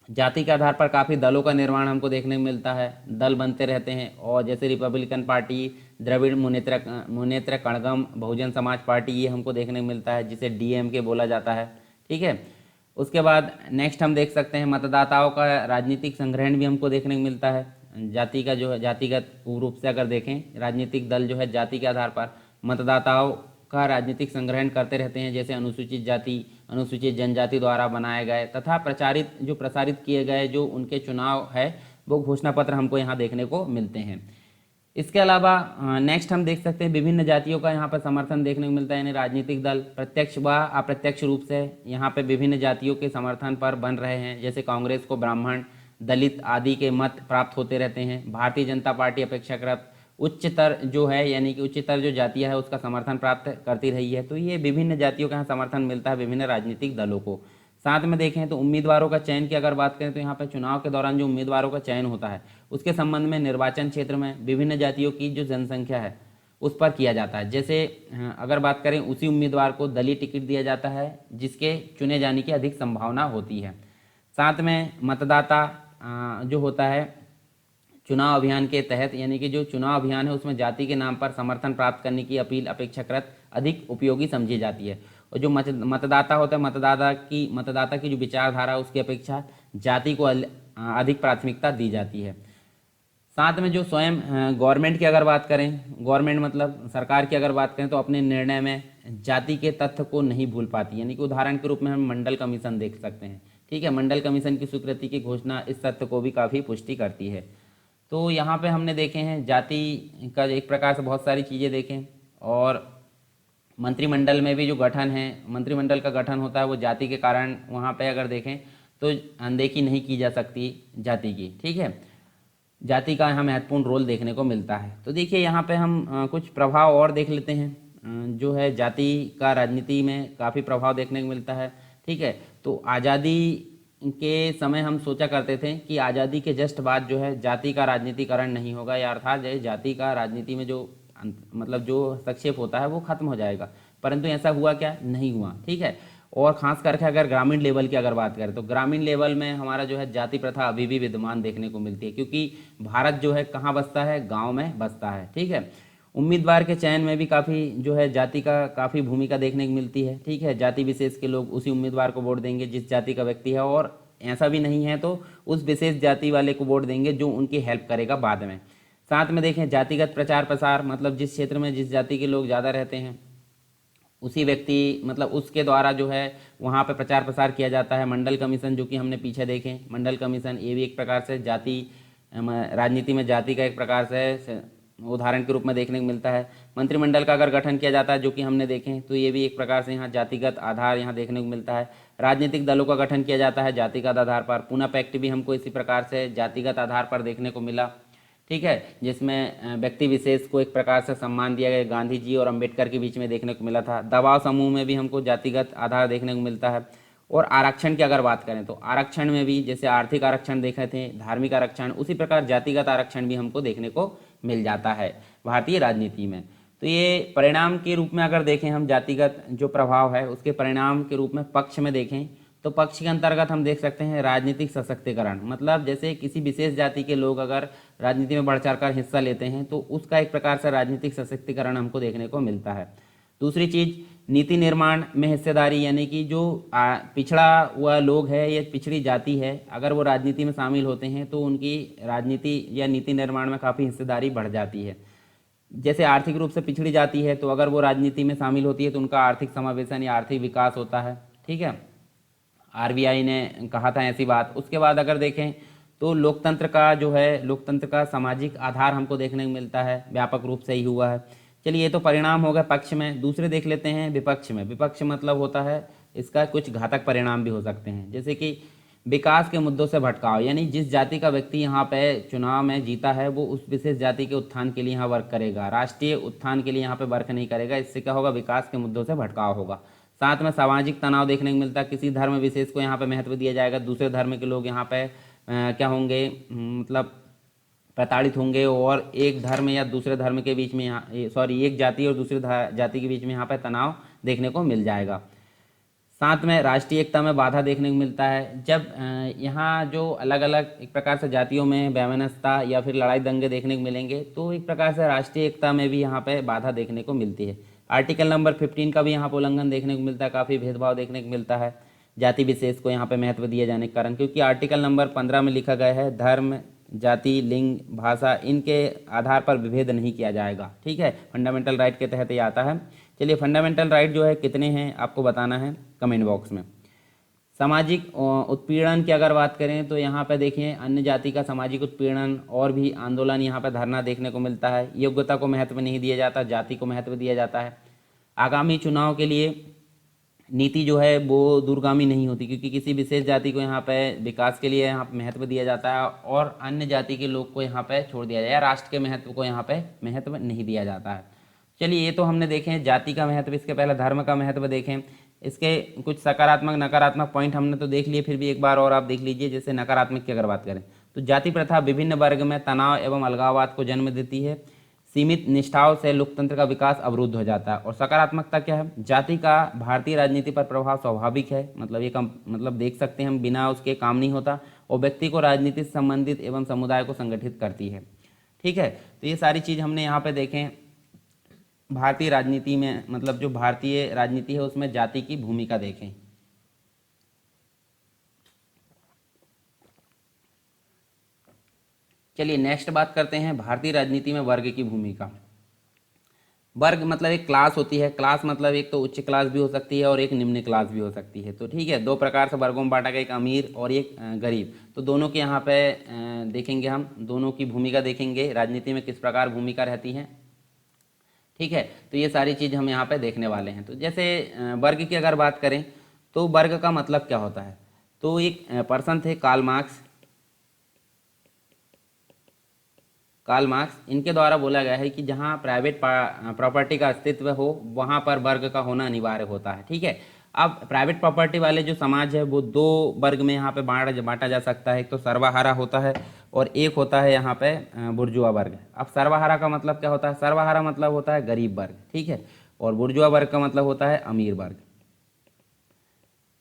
जाति के आधार पर काफ़ी दलों का निर्माण हमको देखने को मिलता है। दल बनते रहते हैं और जैसे Republican party, Dravid Munnetra Kazhagam Bahujan Samaj party, ये हमको देखने को मिलता है जिसे डीएमके बोला जाता है। ठीक है, उसके बाद नेक्स्ट हम देख सकते हैं मतदाताओं का राजनीतिक संग्रहण भी हमको देखने को मिलता है। जाति का जो है जातिगत रूप से अगर देखें, राजनीतिक दल जो है जाति के आधार पर मतदाताओं का राजनीतिक संग्रहण करते रहते हैं, जैसे अनुसूचित जाति, अनुसूचित जनजाति द्वारा बनाए गए तथा प्रसारित किए गए जो उनके चुनाव है वो घोषणा पत्र हमको यहाँ देखने को मिलते हैं। इसके अलावा नेक्स्ट हम देख सकते हैं विभिन्न जातियों का यहाँ पर समर्थन देखने को मिलता है, यानी राजनीतिक दल प्रत्यक्ष व अप्रत्यक्ष रूप से यहाँ पे विभिन्न जातियों के समर्थन पर बन रहे हैं। जैसे कांग्रेस को ब्राह्मण, दलित आदि के मत प्राप्त होते रहते हैं। भारतीय जनता पार्टी अपेक्षाकृत उच्चतर जो है यानी कि उच्चतर जो जातियाँ है उसका समर्थन प्राप्त करती रही है। तो ये विभिन्न जातियों का यहाँ समर्थन मिलता है विभिन्न राजनीतिक दलों को। साथ में देखें तो उम्मीदवारों का चयन की अगर बात करें तो यहाँ पर चुनाव के दौरान जो उम्मीदवारों का चयन होता है उसके संबंध में निर्वाचन क्षेत्र में विभिन्न जातियों की जो जनसंख्या है उस पर किया जाता है। जैसे अगर बात करें उसी उम्मीदवार को दलीय टिकट दिया जाता है जिसके चुने जाने की अधिक संभावना होती है। साथ में मतदाता जो होता है चुनाव अभियान के तहत, यानी कि जो चुनाव अभियान है उसमें जाति के नाम पर समर्थन प्राप्त करने की अपील अपेक्षाकृत अधिक उपयोगी समझी जाती है। और जो मतदाता होता है मतदाता की जो विचारधारा है उसकी अपेक्षा जाति को अधिक प्राथमिकता दी जाती है। साथ में जो स्वयं गवर्नमेंट की अगर बात करें, गवर्नमेंट मतलब सरकार की अगर बात करें तो अपने निर्णय में जाति के तथ्य को नहीं भूल पाती, यानी कि उदाहरण के रूप में हम मंडल कमीशन देख सकते हैं। ठीक है, मंडल कमीशन की स्वीकृति की घोषणा इस तथ्य को भी काफ़ी पुष्टि करती है। तो यहाँ पे हमने देखे हैं जाति का एक प्रकार से बहुत सारी चीज़ें देखें। और मंत्रिमंडल में भी जो गठन है, मंत्रिमंडल का गठन होता है वो जाति के कारण वहाँ पे अगर देखें तो अनदेखी नहीं की जा सकती जाति की। ठीक है, जाति का यहाँ महत्वपूर्ण रोल देखने को मिलता है। तो देखिए यहाँ पे हम कुछ प्रभाव और देख लेते हैं। जो है जाति का राजनीति में काफ़ी प्रभाव देखने को मिलता है। ठीक है, तो आज़ादी के समय हम सोचा करते थे कि आज़ादी के जस्ट बाद जो है जाति का राजनीतिकरण नहीं होगा, या अर्थात जाति का राजनीति में जो मतलब जो हस्तक्षेप होता है वो खत्म हो जाएगा, परंतु ऐसा हुआ क्या? नहीं हुआ। ठीक है, और ख़ास करके अगर ग्रामीण लेवल की अगर बात करें तो ग्रामीण लेवल में हमारा जो है जाति प्रथा अभी भी विद्यमान देखने को मिलती है, क्योंकि भारत जो है कहाँ बसता है? गाँव में बसता है। ठीक है, उम्मीदवार के चयन में भी काफ़ी जो है जाति का काफ़ी भूमिका देखने को मिलती है। ठीक है, जाति विशेष के लोग उसी उम्मीदवार को वोट देंगे जिस जाति का व्यक्ति है, और ऐसा भी नहीं है तो उस विशेष जाति वाले को वोट देंगे जो उनकी हेल्प करेगा बाद में। साथ में देखें जातिगत प्रचार प्रसार, मतलब जिस क्षेत्र में जिस जाति के लोग ज़्यादा रहते हैं उसी व्यक्ति मतलब उसके द्वारा जो है वहाँ पे प्रचार प्रसार किया जाता है। मंडल कमीशन जो कि हमने पीछे देखें, मंडल कमीशन ये भी एक प्रकार से जाति राजनीति में जाति का एक प्रकार से उदाहरण के रूप में देखने को मिलता है। मंत्रिमंडल का अगर गठन किया जाता है जो कि हमने देखें तो ये भी एक प्रकार से यहाँ जातिगत आधार यहाँ देखने को मिलता है। राजनीतिक दलों का गठन किया जाता है जातिगत आधार पर। पूना पैक्ट भी हमको इसी प्रकार से जातिगत आधार पर देखने को मिला। ठीक है, जिसमें व्यक्ति विशेष को एक प्रकार से सम्मान दिया गया, गांधी जी और अंबेडकर के बीच में देखने को मिला था। दबाव समूह में भी हमको जातिगत आधार देखने को मिलता है। और आरक्षण की अगर बात करें तो आरक्षण में भी जैसे आर्थिक आरक्षण देखे थे, धार्मिक आरक्षण, उसी प्रकार जातिगत आरक्षण भी हमको देखने को मिल जाता है भारतीय राजनीति में। तो ये परिणाम के रूप में अगर देखें हम जातिगत जो प्रभाव है उसके परिणाम के रूप में पक्ष में देखें तो पक्ष के अंतर्गत हम देख सकते हैं राजनीतिक सशक्तिकरण, मतलब जैसे किसी विशेष जाति के लोग अगर राजनीति में बढ़ चढ़ कर हिस्सा लेते हैं तो उसका एक प्रकार से राजनीतिक सशक्तिकरण हमको देखने को मिलता है। दूसरी चीज़, नीति निर्माण में हिस्सेदारी, यानी कि जो पिछड़ा हुआ लोग है या पिछड़ी जाति है, अगर वो राजनीति में शामिल होते हैं तो उनकी राजनीति या नीति निर्माण में काफ़ी हिस्सेदारी बढ़ जाती है। जैसे आर्थिक रूप से पिछड़ी जाती है तो अगर वो राजनीति में शामिल होती है तो उनका आर्थिक समावेशन या आर्थिक विकास होता है। ठीक है, आरबीआई ने कहा था ऐसी बात। उसके बाद अगर देखें तो लोकतंत्र का जो है, लोकतंत्र का सामाजिक आधार हमको देखने को मिलता है, व्यापक रूप से ही हुआ है। चलिए, ये तो परिणाम हो गए पक्ष में। दूसरे देख लेते हैं विपक्ष में। विपक्ष मतलब होता है इसका कुछ घातक परिणाम भी हो सकते हैं, जैसे कि विकास के मुद्दों से भटकाव, यानी जिस जाति का व्यक्ति यहाँ पे चुनाव में जीता है वो उस विशेष जाति के उत्थान के लिए यहाँ वर्क करेगा, राष्ट्रीय उत्थान के लिए यहाँ पे वर्क नहीं करेगा। इससे क्या होगा, विकास के मुद्दों से भटकाव होगा। साथ में सामाजिक तनाव देखने को मिलता है, किसी धर्म विशेष को यहाँ पे महत्व दिया जाएगा, दूसरे धर्म के लोग यहाँ पे क्या होंगे, मतलब प्रताड़ित होंगे, और एक धर्म या दूसरे धर्म के बीच में एक जाति और दूसरे जाति के बीच में यहाँ पे तनाव देखने को मिल जाएगा। साथ में राष्ट्रीय एकता में बाधा देखने को मिलता है। जब यहाँ जो अलग अलग एक प्रकार से जातियों में वैमनस्यता या फिर लड़ाई दंगे देखने को मिलेंगे तो एक प्रकार से राष्ट्रीय एकता में भी यहाँ पे बाधा देखने को मिलती है। आर्टिकल नंबर 15 का भी यहाँ पर उल्लंघन देखने को मिलता है, काफ़ी भेदभाव देखने को मिलता है जाति विशेष को यहाँ पे महत्व दिए जाने के कारण, क्योंकि आर्टिकल नंबर 15 में लिखा गया है धर्म, जाति, लिंग, भाषा, इनके आधार पर विभेद नहीं किया जाएगा। ठीक है, फंडामेंटल राइट के तहत ये आता है। चलिए, फंडामेंटल राइट जो है कितने हैं आपको बताना है कमेंट बॉक्स में। सामाजिक उत्पीड़न की अगर बात करें तो यहाँ पे देखिए अन्य जाति का सामाजिक उत्पीड़न और भी आंदोलन, यहाँ पे धरना देखने को मिलता है। योग्यता को महत्व नहीं दिया जाता, जाति को महत्व दिया जाता है। आगामी चुनाव के लिए नीति जो है वो दूरगामी नहीं होती, क्योंकि किसी विशेष जाति को यहाँ पे विकास के लिए यहाँ पे महत्व दिया जाता है और अन्य जाति के लोग को यहाँ पे छोड़ दिया जाए, राष्ट्र के महत्व को यहाँ पे महत्व नहीं दिया जाता है। चलिए, ये तो हमने देखें जाति का महत्व। इसके पहले धर्म का महत्व देखें। इसके कुछ सकारात्मक नकारात्मक पॉइंट हमने तो देख लिए, फिर भी एक बार और आप देख लीजिए। जैसे नकारात्मक की अगर बात करें तो जाति प्रथा विभिन्न वर्ग में तनाव एवं अलगाववाद को जन्म देती है। सीमित निष्ठाओं से लोकतंत्र का विकास अवरुद्ध हो जाता है। और सकारात्मकता क्या है, जाति का भारतीय राजनीति पर प्रभाव स्वाभाविक है, मतलब ये मतलब देख सकते हैं हम, बिना उसके काम नहीं होता, और व्यक्ति को राजनीति से संबंधित एवं समुदाय को संगठित करती है। ठीक है, तो ये सारी चीज़ हमने यहाँ पे देखें। भारतीय राजनीति में, मतलब जो भारतीय राजनीति है उसमें जाति की भूमिका देखें। चलिए, नेक्स्ट बात करते हैं भारतीय राजनीति में वर्ग की भूमिका। वर्ग मतलब एक क्लास होती है। क्लास मतलब एक तो उच्च क्लास भी हो सकती है और एक निम्न क्लास भी हो सकती है। तो ठीक है, दो प्रकार से वर्गों में बांटा गया, एक अमीर और एक गरीब। तो दोनों के यहाँ पे देखेंगे हम, दोनों की भूमिका देखेंगे, राजनीति में किस प्रकार भूमिका रहती है। ठीक है, तो ये सारी चीज़ हम यहाँ पे देखने वाले हैं। तो जैसे वर्ग की अगर बात करें तो वर्ग का मतलब क्या होता है, तो एक पर्सन थे कार्ल मार्क्स, इनके द्वारा बोला गया है कि जहाँ प्राइवेट प्रॉपर्टी का अस्तित्व हो वहाँ पर वर्ग का होना अनिवार्य होता है। ठीक है, अब प्राइवेट प्रॉपर्टी वाले जो समाज है वो दो वर्ग में यहाँ पे बांटा जा सकता है। एक तो सर्वहारा होता है और एक होता है यहाँ पे बुर्जुआ वर्ग। अब सर्वहारा का मतलब क्या होता है, सर्वहारा मतलब होता है गरीब वर्ग। ठीक है, और बुर्जुआ वर्ग का मतलब होता है अमीर वर्ग।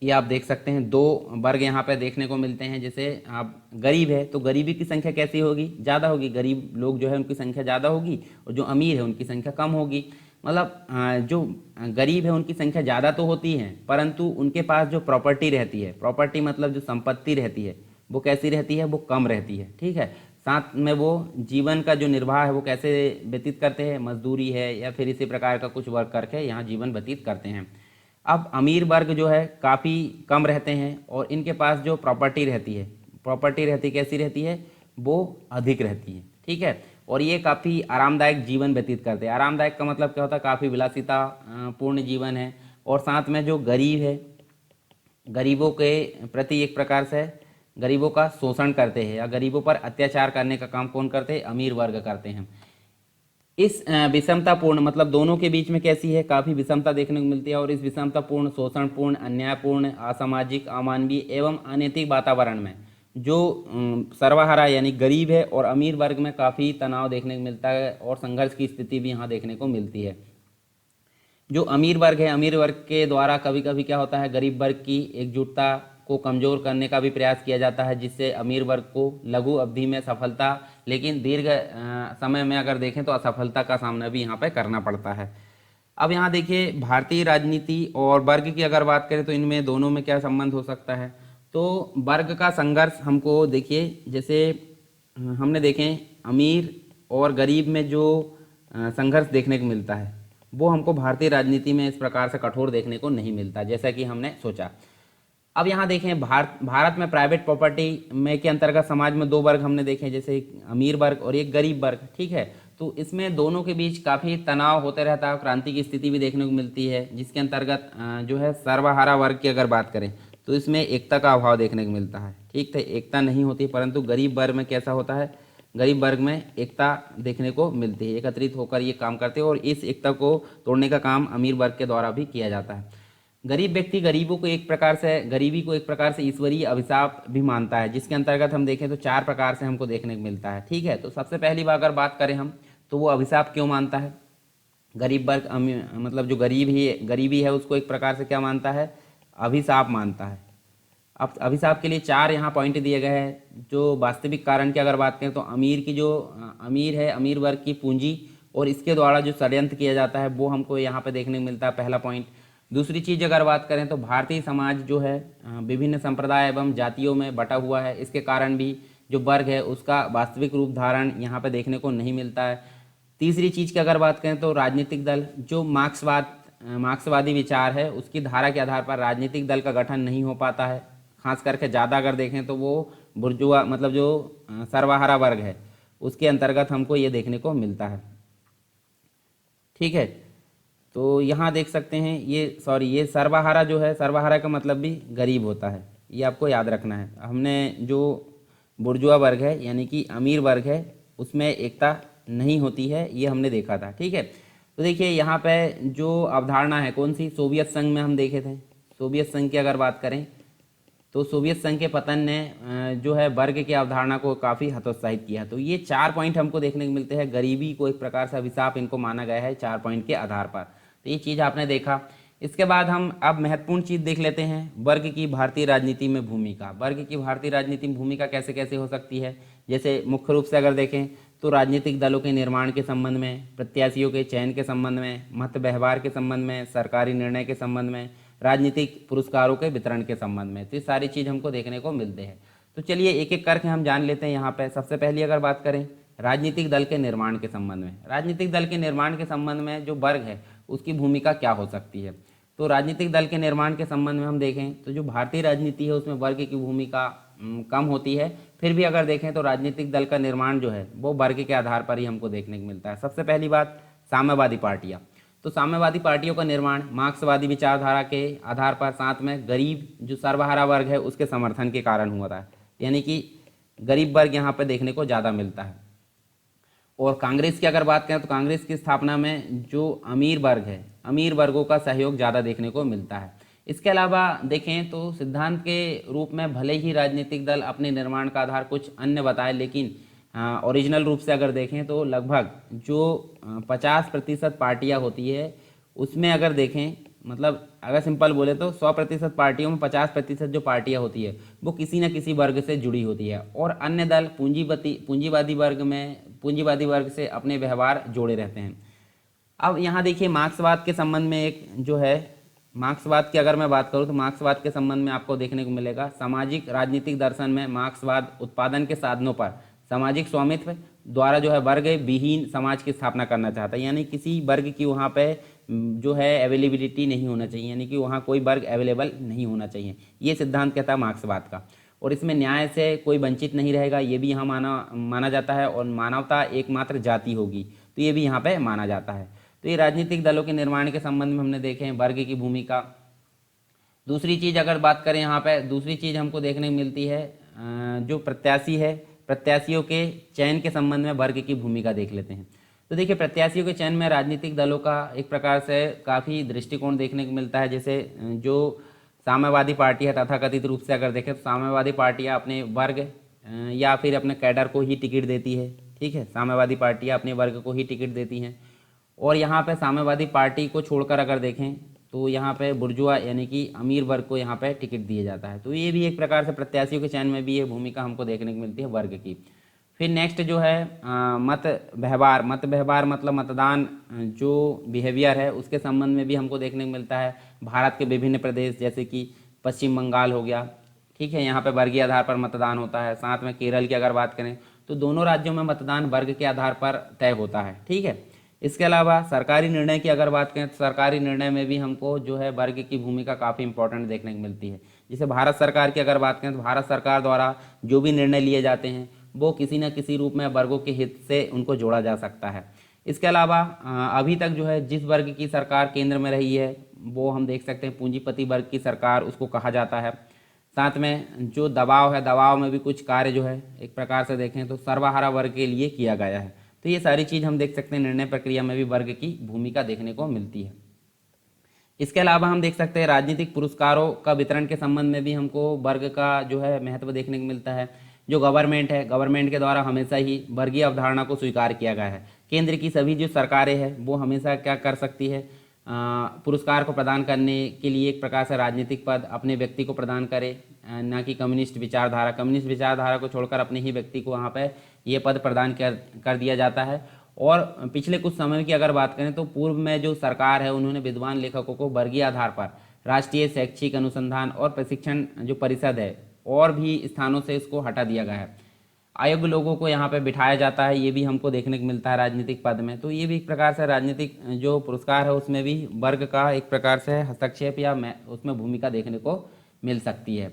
ये आप देख सकते हैं, दो वर्ग यहाँ पे देखने को मिलते हैं। जैसे आप गरीब है तो गरीबी की संख्या कैसी होगी, ज़्यादा होगी, गरीब लोग जो है उनकी संख्या ज़्यादा होगी, और जो अमीर है उनकी संख्या कम होगी। मतलब जो गरीब है उनकी संख्या ज़्यादा तो होती है, परंतु उनके पास जो प्रॉपर्टी रहती है, प्रॉपर्टी मतलब जो संपत्ति रहती है, वो कैसी रहती है, वो कम रहती है। ठीक है, साथ में वो जीवन का जो निर्वाह है वो कैसे व्यतीत करते हैं, मजदूरी है या फिर इसी प्रकार का कुछ वर्क करके यहाँ जीवन व्यतीत करते हैं। अब अमीर वर्ग जो है काफ़ी कम रहते हैं और इनके पास जो प्रॉपर्टी रहती कैसी रहती है, वो अधिक रहती है। ठीक है, और ये काफ़ी आरामदायक जीवन व्यतीत करते हैं। आरामदायक का मतलब क्या होता है, काफ़ी विलासिता पूर्ण जीवन है। और साथ में जो गरीब है, गरीबों के प्रति एक प्रकार से गरीबों का शोषण करते हैं या गरीबों पर अत्याचार करने का काम कौन करते हैं, अमीर वर्ग करते हैं। इस विषमतापूर्ण मतलब दोनों के बीच में कैसी है, काफ़ी विषमता देखने को मिलती है। और इस विषमतापूर्ण, शोषणपूर्ण, अन्यायपूर्ण, असामाजिक, अमानवीय एवं अनैतिक वातावरण में जो सर्वहारा यानी गरीब है और अमीर वर्ग में काफ़ी तनाव देखने को मिलता है और संघर्ष की स्थिति भी यहाँ देखने को मिलती है। जो अमीर वर्ग है, अमीर वर्ग के द्वारा कभी कभी क्या होता है, गरीब वर्ग की एकजुटता को कमज़ोर करने का भी प्रयास किया जाता है, जिससे अमीर वर्ग को लघु अवधि में सफलता, लेकिन दीर्घ समय में अगर देखें तो असफलता का सामना भी यहाँ पे करना पड़ता है। अब यहाँ देखिए भारतीय राजनीति और वर्ग की अगर बात करें तो इनमें दोनों में क्या संबंध हो सकता है। तो वर्ग का संघर्ष हमको देखिए, जैसे हमने देखें अमीर और गरीब में जो संघर्ष देखने को मिलता है वो हमको भारतीय राजनीति में इस प्रकार से कठोर देखने को नहीं मिलता जैसा कि हमने सोचा। अब यहाँ देखें भारत में प्राइवेट प्रॉपर्टी में के अंतर्गत समाज में दो वर्ग हमने देखे, जैसे एक अमीर वर्ग और एक गरीब वर्ग, ठीक है। तो इसमें दोनों के बीच काफ़ी तनाव होते रहता है, क्रांति की स्थिति भी देखने को मिलती है, जिसके अंतर्गत जो है सर्वहारा वर्ग की अगर बात करें तो इसमें एकता का अभाव देखने को मिलता है, ठीक है। एकता नहीं होती, परंतु गरीब वर्ग में कैसा होता है, गरीब वर्ग में एकता देखने को मिलती है, एकत्रित होकर ये काम करते हैं और इस एकता को तोड़ने का काम अमीर वर्ग के द्वारा भी किया जाता है। गरीब व्यक्ति गरीबी को एक प्रकार से ईश्वरीय अभिशाप भी मानता है, जिसके अंतर्गत हम देखें तो चार प्रकार से हमको देखने को मिलता है, ठीक है। तो सबसे पहली बार अगर बात करें हम तो वो अभिशाप क्यों मानता है, गरीब वर्ग मतलब जो गरीबी है उसको एक प्रकार से क्या मानता है, अभिशाप मानता है। अब अभिशाप के लिए चार यहाँ पॉइंट दिए गए हैं। जो वास्तविक कारण की अगर बात करें तो अमीर वर्ग की पूंजी और इसके द्वारा जो षड्यंत्र किया जाता है वो हमको यहाँ पे देखने को मिलता है, पहला पॉइंट। दूसरी चीज़ अगर बात करें तो भारतीय समाज जो है विभिन्न संप्रदाय एवं जातियों में बटा हुआ है, इसके कारण भी जो वर्ग है उसका वास्तविक रूप धारण यहाँ पे देखने को नहीं मिलता है। तीसरी चीज़ की अगर बात करें तो राजनीतिक दल, जो मार्क्सवादी विचार है उसकी धारा के आधार पर राजनीतिक दल का गठन नहीं हो पाता है। खास करके ज़्यादा अगर देखें तो वो बुर्जुआ मतलब जो सर्वहारा वर्ग है उसके अंतर्गत हमको ये देखने को मिलता है, ठीक है। तो यहाँ देख सकते हैं ये सर्वहारा जो है, सर्वहारा का मतलब भी गरीब होता है, ये आपको याद रखना है। हमने जो बुर्जुआ वर्ग है यानी कि अमीर वर्ग है उसमें एकता नहीं होती है, ये हमने देखा था, ठीक है। तो देखिए यहाँ पे जो अवधारणा है कौन सी, सोवियत संघ में हम देखे थे। सोवियत संघ की अगर बात करें तो सोवियत संघ के पतन ने जो है वर्ग की अवधारणा को काफ़ी हतोत्साहित किया। तो ये चार पॉइंट हमको देखने को मिलते हैं, गरीबी को एक प्रकार से अभिशाप इनको माना गया है चार पॉइंट के आधार पर। तो ये चीज़ आपने देखा। इसके बाद हम अब महत्वपूर्ण चीज़ देख लेते हैं, वर्ग की भारतीय राजनीति में भूमिका। वर्ग की भारतीय राजनीति में भूमिका कैसे कैसे हो सकती है, जैसे मुख्य रूप से अगर देखें तो राजनीतिक दलों के निर्माण के संबंध में, प्रत्याशियों के चयन के संबंध में, मत व्यवहार के संबंध में, सरकारी निर्णय के संबंध में, राजनीतिक पुरस्कारों के वितरण के संबंध में। तो ये सारी चीज़ हमको देखने को मिलते हैं। तो चलिए एक एक करके हम जान लेते हैं। यहाँ पे सबसे पहली अगर बात करें राजनीतिक दल के निर्माण के संबंध में, राजनीतिक दल के निर्माण के संबंध में जो वर्ग है उसकी भूमिका क्या हो सकती है। तो राजनीतिक दल के निर्माण के संबंध में हम देखें तो जो भारतीय राजनीति है उसमें वर्ग की भूमिका कम होती है। फिर भी अगर देखें तो राजनीतिक दल का निर्माण जो है वो वर्ग के आधार पर ही हमको देखने को मिलता है। सबसे पहली बात साम्यवादी पार्टियाँ। तो साम्यवादी पार्टियों का निर्माण मार्क्सवादी विचारधारा के आधार पर, साथ में गरीब जो सर्वहारा वर्ग है उसके समर्थन के कारण हुआ था, यानी कि गरीब वर्ग यहाँ पर देखने को ज़्यादा मिलता है। और कांग्रेस की अगर बात करें तो कांग्रेस की स्थापना में जो अमीर वर्ग है, अमीर वर्गों का सहयोग ज़्यादा देखने को मिलता है। इसके अलावा देखें तो सिद्धांत के रूप में भले ही राजनीतिक दल अपने निर्माण का आधार कुछ अन्य बताए, लेकिन ओरिजिनल रूप से अगर देखें तो लगभग जो 50% पार्टियाँ होती है उसमें अगर देखें, मतलब अगर सिंपल बोले तो 100% पार्टियों में 50% जो पार्टियाँ होती है वो किसी न किसी वर्ग से जुड़ी होती है, और अन्य दल पूंजीवादी वर्ग से अपने व्यवहार जोड़े रहते हैं। अब यहाँ देखिए मार्क्सवाद के संबंध में एक जो है, मार्क्सवाद की अगर मैं बात करूँ तो मार्क्सवाद के संबंध में आपको देखने को मिलेगा सामाजिक राजनीतिक दर्शन में मार्क्सवाद उत्पादन के साधनों पर सामाजिक स्वामित्व द्वारा जो है वर्ग विहीन समाज की स्थापना करना चाहता है, यानी किसी वर्ग की वहाँ पे जो है अवेलेबिलिटी नहीं होना चाहिए, यानी कि वहाँ कोई वर्ग अवेलेबल नहीं होना चाहिए। ये सिद्धांत कहता है मार्क्सवाद का। और इसमें न्याय से कोई वंचित नहीं रहेगा, ये भी यहाँ माना जाता है। और मानवता एकमात्र जाति होगी, तो ये भी यहाँ पे माना जाता है। तो ये राजनीतिक दलों के निर्माण के संबंध में हमने देखे हैं वर्ग की भूमिका। दूसरी चीज़ अगर बात करें यहाँ पे, दूसरी चीज़ हमको देखने को मिलती है जो प्रत्याशी है, प्रत्याशियों के चयन के संबंध में वर्ग की भूमिका देख लेते हैं। तो देखिए प्रत्याशियों के चयन में राजनीतिक दलों का एक प्रकार से काफ़ी दृष्टिकोण देखने को मिलता है। जैसे जो साम्यवादी पार्टी है तथाकथित रूप से अगर देखें तो साम्यवादी पार्टियाँ अपने वर्ग या फिर अपने कैडर को ही टिकट देती है, ठीक है। साम्यवादी पार्टियाँ अपने वर्ग को ही टिकट देती हैं। और यहाँ पे साम्यवादी पार्टी को छोड़कर अगर देखें तो यहाँ पे बुर्जुआ यानी कि अमीर वर्ग को यहाँ पे टिकट दिया जाता है। तो ये भी एक प्रकार से प्रत्याशियों के चयन में भी ये भूमिका हमको देखने को मिलती है वर्ग की। फिर नेक्स्ट जो है मत व्यवहार। मत व्यवहार मतलब मतदान जो बिहेवियर है उसके संबंध में भी हमको देखने को मिलता है। भारत के विभिन्न प्रदेश जैसे कि पश्चिम बंगाल हो गया, ठीक है, यहाँ पे वर्गीय आधार पर मतदान होता है। साथ में केरल की अगर बात करें तो दोनों राज्यों में मतदान वर्ग के आधार पर तय होता है, ठीक है। इसके अलावा सरकारी निर्णय की अगर बात करें तो सरकारी निर्णय में भी हमको जो है वर्ग की भूमिका काफ़ी इंपॉर्टेंट देखने को मिलती है। जैसे भारत सरकार की अगर बात करें तो भारत सरकार द्वारा जो भी निर्णय लिए जाते हैं वो किसी न किसी रूप में वर्गों के हित से उनको जोड़ा जा सकता है। इसके अलावा अभी तक जो है जिस वर्ग की सरकार केंद्र में रही है वो हम देख सकते हैं पूंजीपति वर्ग की सरकार उसको कहा जाता है। साथ में जो दबाव है, दबाव में भी कुछ कार्य जो है एक प्रकार से देखें तो सर्वहारा वर्ग के लिए किया गया है। तो ये सारी चीज़ हम देख सकते हैं निर्णय प्रक्रिया में भी वर्ग की भूमिका देखने को मिलती है। इसके अलावा हम देख सकते हैं राजनीतिक पुरस्कारों का वितरण के संबंध में भी हमको वर्ग का जो है महत्व देखने को मिलता है। जो गवर्नमेंट है, गवर्नमेंट के द्वारा हमेशा ही वर्गीय अवधारणा को स्वीकार किया गया है। केंद्र की सभी जो सरकारें हैं वो हमेशा क्या कर सकती है, पुरस्कार को प्रदान करने के लिए एक प्रकार से राजनीतिक पद अपने व्यक्ति को प्रदान करे, ना कि कम्युनिस्ट विचारधारा को छोड़कर अपने ही व्यक्ति को वहाँ पे ये पद प्रदान कर दिया जाता है। और पिछले कुछ समय की अगर बात करें तो पूर्व में जो सरकार है उन्होंने विद्वान लेखकों को वर्गीय आधार पर राष्ट्रीय शैक्षिक अनुसंधान और प्रशिक्षण जो परिषद है और भी स्थानों से इसको हटा दिया गया है। अयोग्य लोगों को यहाँ पे बिठाया जाता है, ये भी हमको देखने को मिलता है राजनीतिक पद में। तो ये भी एक प्रकार से राजनीतिक जो पुरस्कार है उसमें भी वर्ग का एक प्रकार से हस्तक्षेप या उसमें भूमिका देखने को मिल सकती है।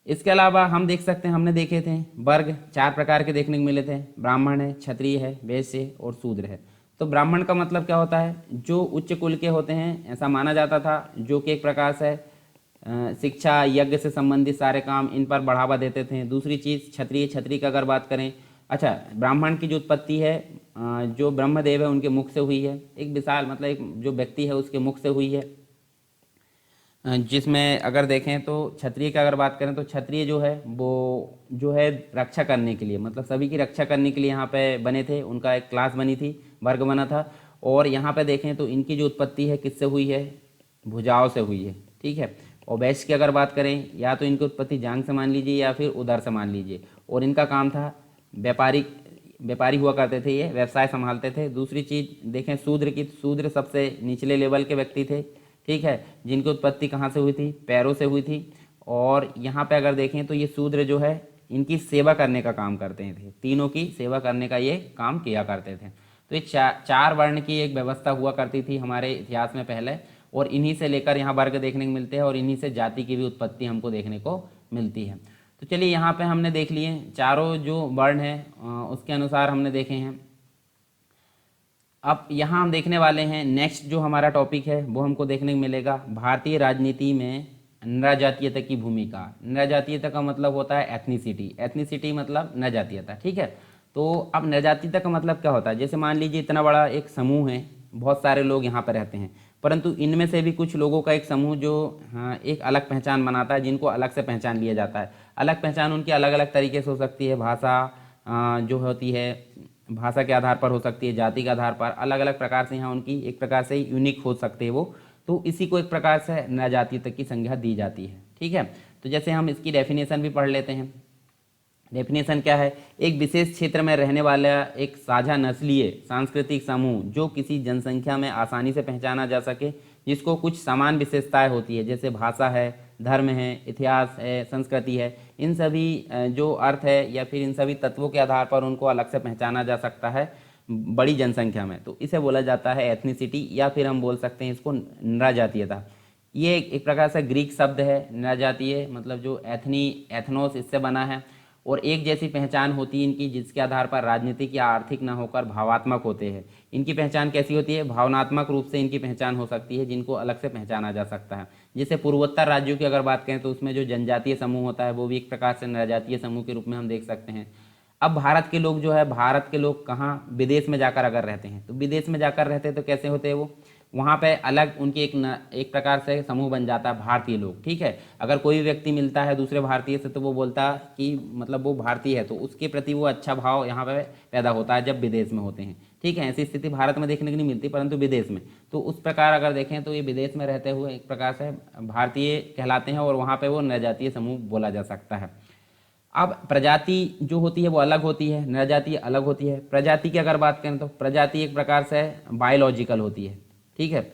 इसके अलावा हम देख सकते हैं, हमने देखे थे वर्ग 4 प्रकार के देखने को मिले थे, ब्राह्मण है, क्षत्रिय है, वैश्य और शूद्र है। तो ब्राह्मण का मतलब क्या होता है, जो उच्च कुल के होते हैं ऐसा माना जाता था, जो कि एक प्रकार से शिक्षा यज्ञ से संबंधित सारे काम इन पर बढ़ावा देते थे। दूसरी चीज़ क्षत्रिय की अगर बात करें, अच्छा ब्राह्मण की जो उत्पत्ति है जो ब्रह्मदेव है उनके मुख से हुई है। एक विशाल मतलब एक जो व्यक्ति है उसके मुख से हुई है। जिसमें अगर देखें तो क्षत्रिय की अगर बात करें तो क्षत्रिय जो है वो जो है रक्षा करने के लिए, मतलब सभी की रक्षा करने के लिए यहाँ पे बने थे, उनका एक क्लास बनी थी, वर्ग बना था। और यहाँ पे देखें तो इनकी जो उत्पत्ति है किससे हुई है, भुजाओं से हुई है, ठीक है। और वैश्य की अगर बात करें या तो इनकी उत्पत्ति जांघ से मान लीजिए या फिर उदर से मान लीजिए, और इनका काम था व्यापारी हुआ करते थे, ये व्यवसाय संभालते थे। दूसरी चीज़ देखें शूद्र सबसे निचले लेवल के व्यक्ति थे, ठीक है, जिनकी उत्पत्ति कहाँ से हुई थी, पैरों से हुई थी। और यहाँ पे अगर देखें तो ये शूद्र जो है इनकी सेवा करने का काम करते थे, तीनों की सेवा करने का ये काम किया करते थे। तो ये चार वर्ण की एक व्यवस्था हुआ करती थी हमारे इतिहास में पहले, और इन्हीं से लेकर यहाँ वर्ग देखने को मिलते हैं और इन्हीं से जाति की भी उत्पत्ति हमको देखने को मिलती है। तो चलिए यहाँ पे हमने देख लिए चारों जो वर्ण हैं उसके अनुसार हमने देखे हैं। अब यहाँ हम देखने वाले हैं नेक्स्ट जो हमारा टॉपिक है वो हमको देखने को मिलेगा भारतीय राजनीति में नृजातीयता की भूमिका। नृजातीयता का मतलब होता है एथनिसिटी, एथनिसिटी मतलब नृजातीयता, ठीक है। तो अब नृजातीयता का मतलब क्या होता है, जैसे मान लीजिए इतना बड़ा एक समूह है, बहुत सारे लोग यहाँ पर रहते हैं, परंतु इनमें से भी कुछ लोगों का एक समूह जो एक अलग पहचान बनाता है, जिनको अलग से पहचान लिया जाता है। अलग पहचान उनकी अलग अलग तरीके से हो सकती है, भाषा जो होती है भाषा के आधार पर हो सकती है, जाति के आधार पर अलग अलग प्रकार से यहाँ उनकी एक प्रकार से यूनिक हो सकते हैं वो। तो इसी को एक प्रकार से नृजातीयता की संज्ञा दी जाती है, ठीक है। तो जैसे हम इसकी डेफिनेशन भी पढ़ लेते हैं। डेफिनेशन क्या है, एक विशेष क्षेत्र में रहने वाला एक साझा नस्लीय सांस्कृतिक समूह जो किसी जनसंख्या में आसानी से पहचाना जा सके, जिसको कुछ समान विशेषताएं होती है, जैसे भाषा है, धर्म है, इतिहास है, संस्कृति है। इन सभी जो अर्थ है या फिर इन सभी तत्वों के आधार पर उनको अलग से पहचाना जा सकता है बड़ी जनसंख्या में, तो इसे बोला जाता है एथनिसिटी, या फिर हम बोल सकते हैं इसको नृजातीयता। ये एक प्रकार से ग्रीक शब्द है नृजातीय, मतलब जो एथनोस इससे बना है। और एक जैसी पहचान होती है इनकी, जिसके आधार पर राजनीतिक या आर्थिक ना होकर भावात्मक होते हैं। इनकी पहचान कैसी होती है, भावनात्मक रूप से इनकी पहचान हो सकती है, जिनको अलग से पहचाना जा सकता है। जैसे पूर्वोत्तर राज्यों की अगर बात करें तो उसमें जो जनजातीय समूह होता है वो भी एक प्रकार से नृजातीय समूह के रूप में हम देख सकते हैं। अब भारत के लोग जो है, भारत के लोग कहाँ विदेश में जाकर अगर रहते हैं, तो विदेश में जाकर रहते हैं तो कैसे होते हैं वो, वहाँ पे अलग उनकी एक प्रकार से समूह बन जाता है भारतीय लोग, ठीक है। अगर कोई भी व्यक्ति मिलता है दूसरे भारतीय से तो वो बोलता कि मतलब वो भारतीय है, तो उसके प्रति वो अच्छा भाव यहाँ पे पैदा होता है जब विदेश में होते हैं, ठीक है। ऐसी स्थिति भारत में देखने को नहीं मिलती, परंतु विदेश में तो उस प्रकार अगर देखें तो ये विदेश में रहते हुए एक प्रकार से भारतीय कहलाते हैं और वहाँ पर वो नृजातीय समूह बोला जा सकता है। अब प्रजाति जो होती है वो अलग होती है, नरजाति अलग होती है। प्रजाति की अगर बात करें तो प्रजाति एक प्रकार से बायोलॉजिकल होती है, ठीक है,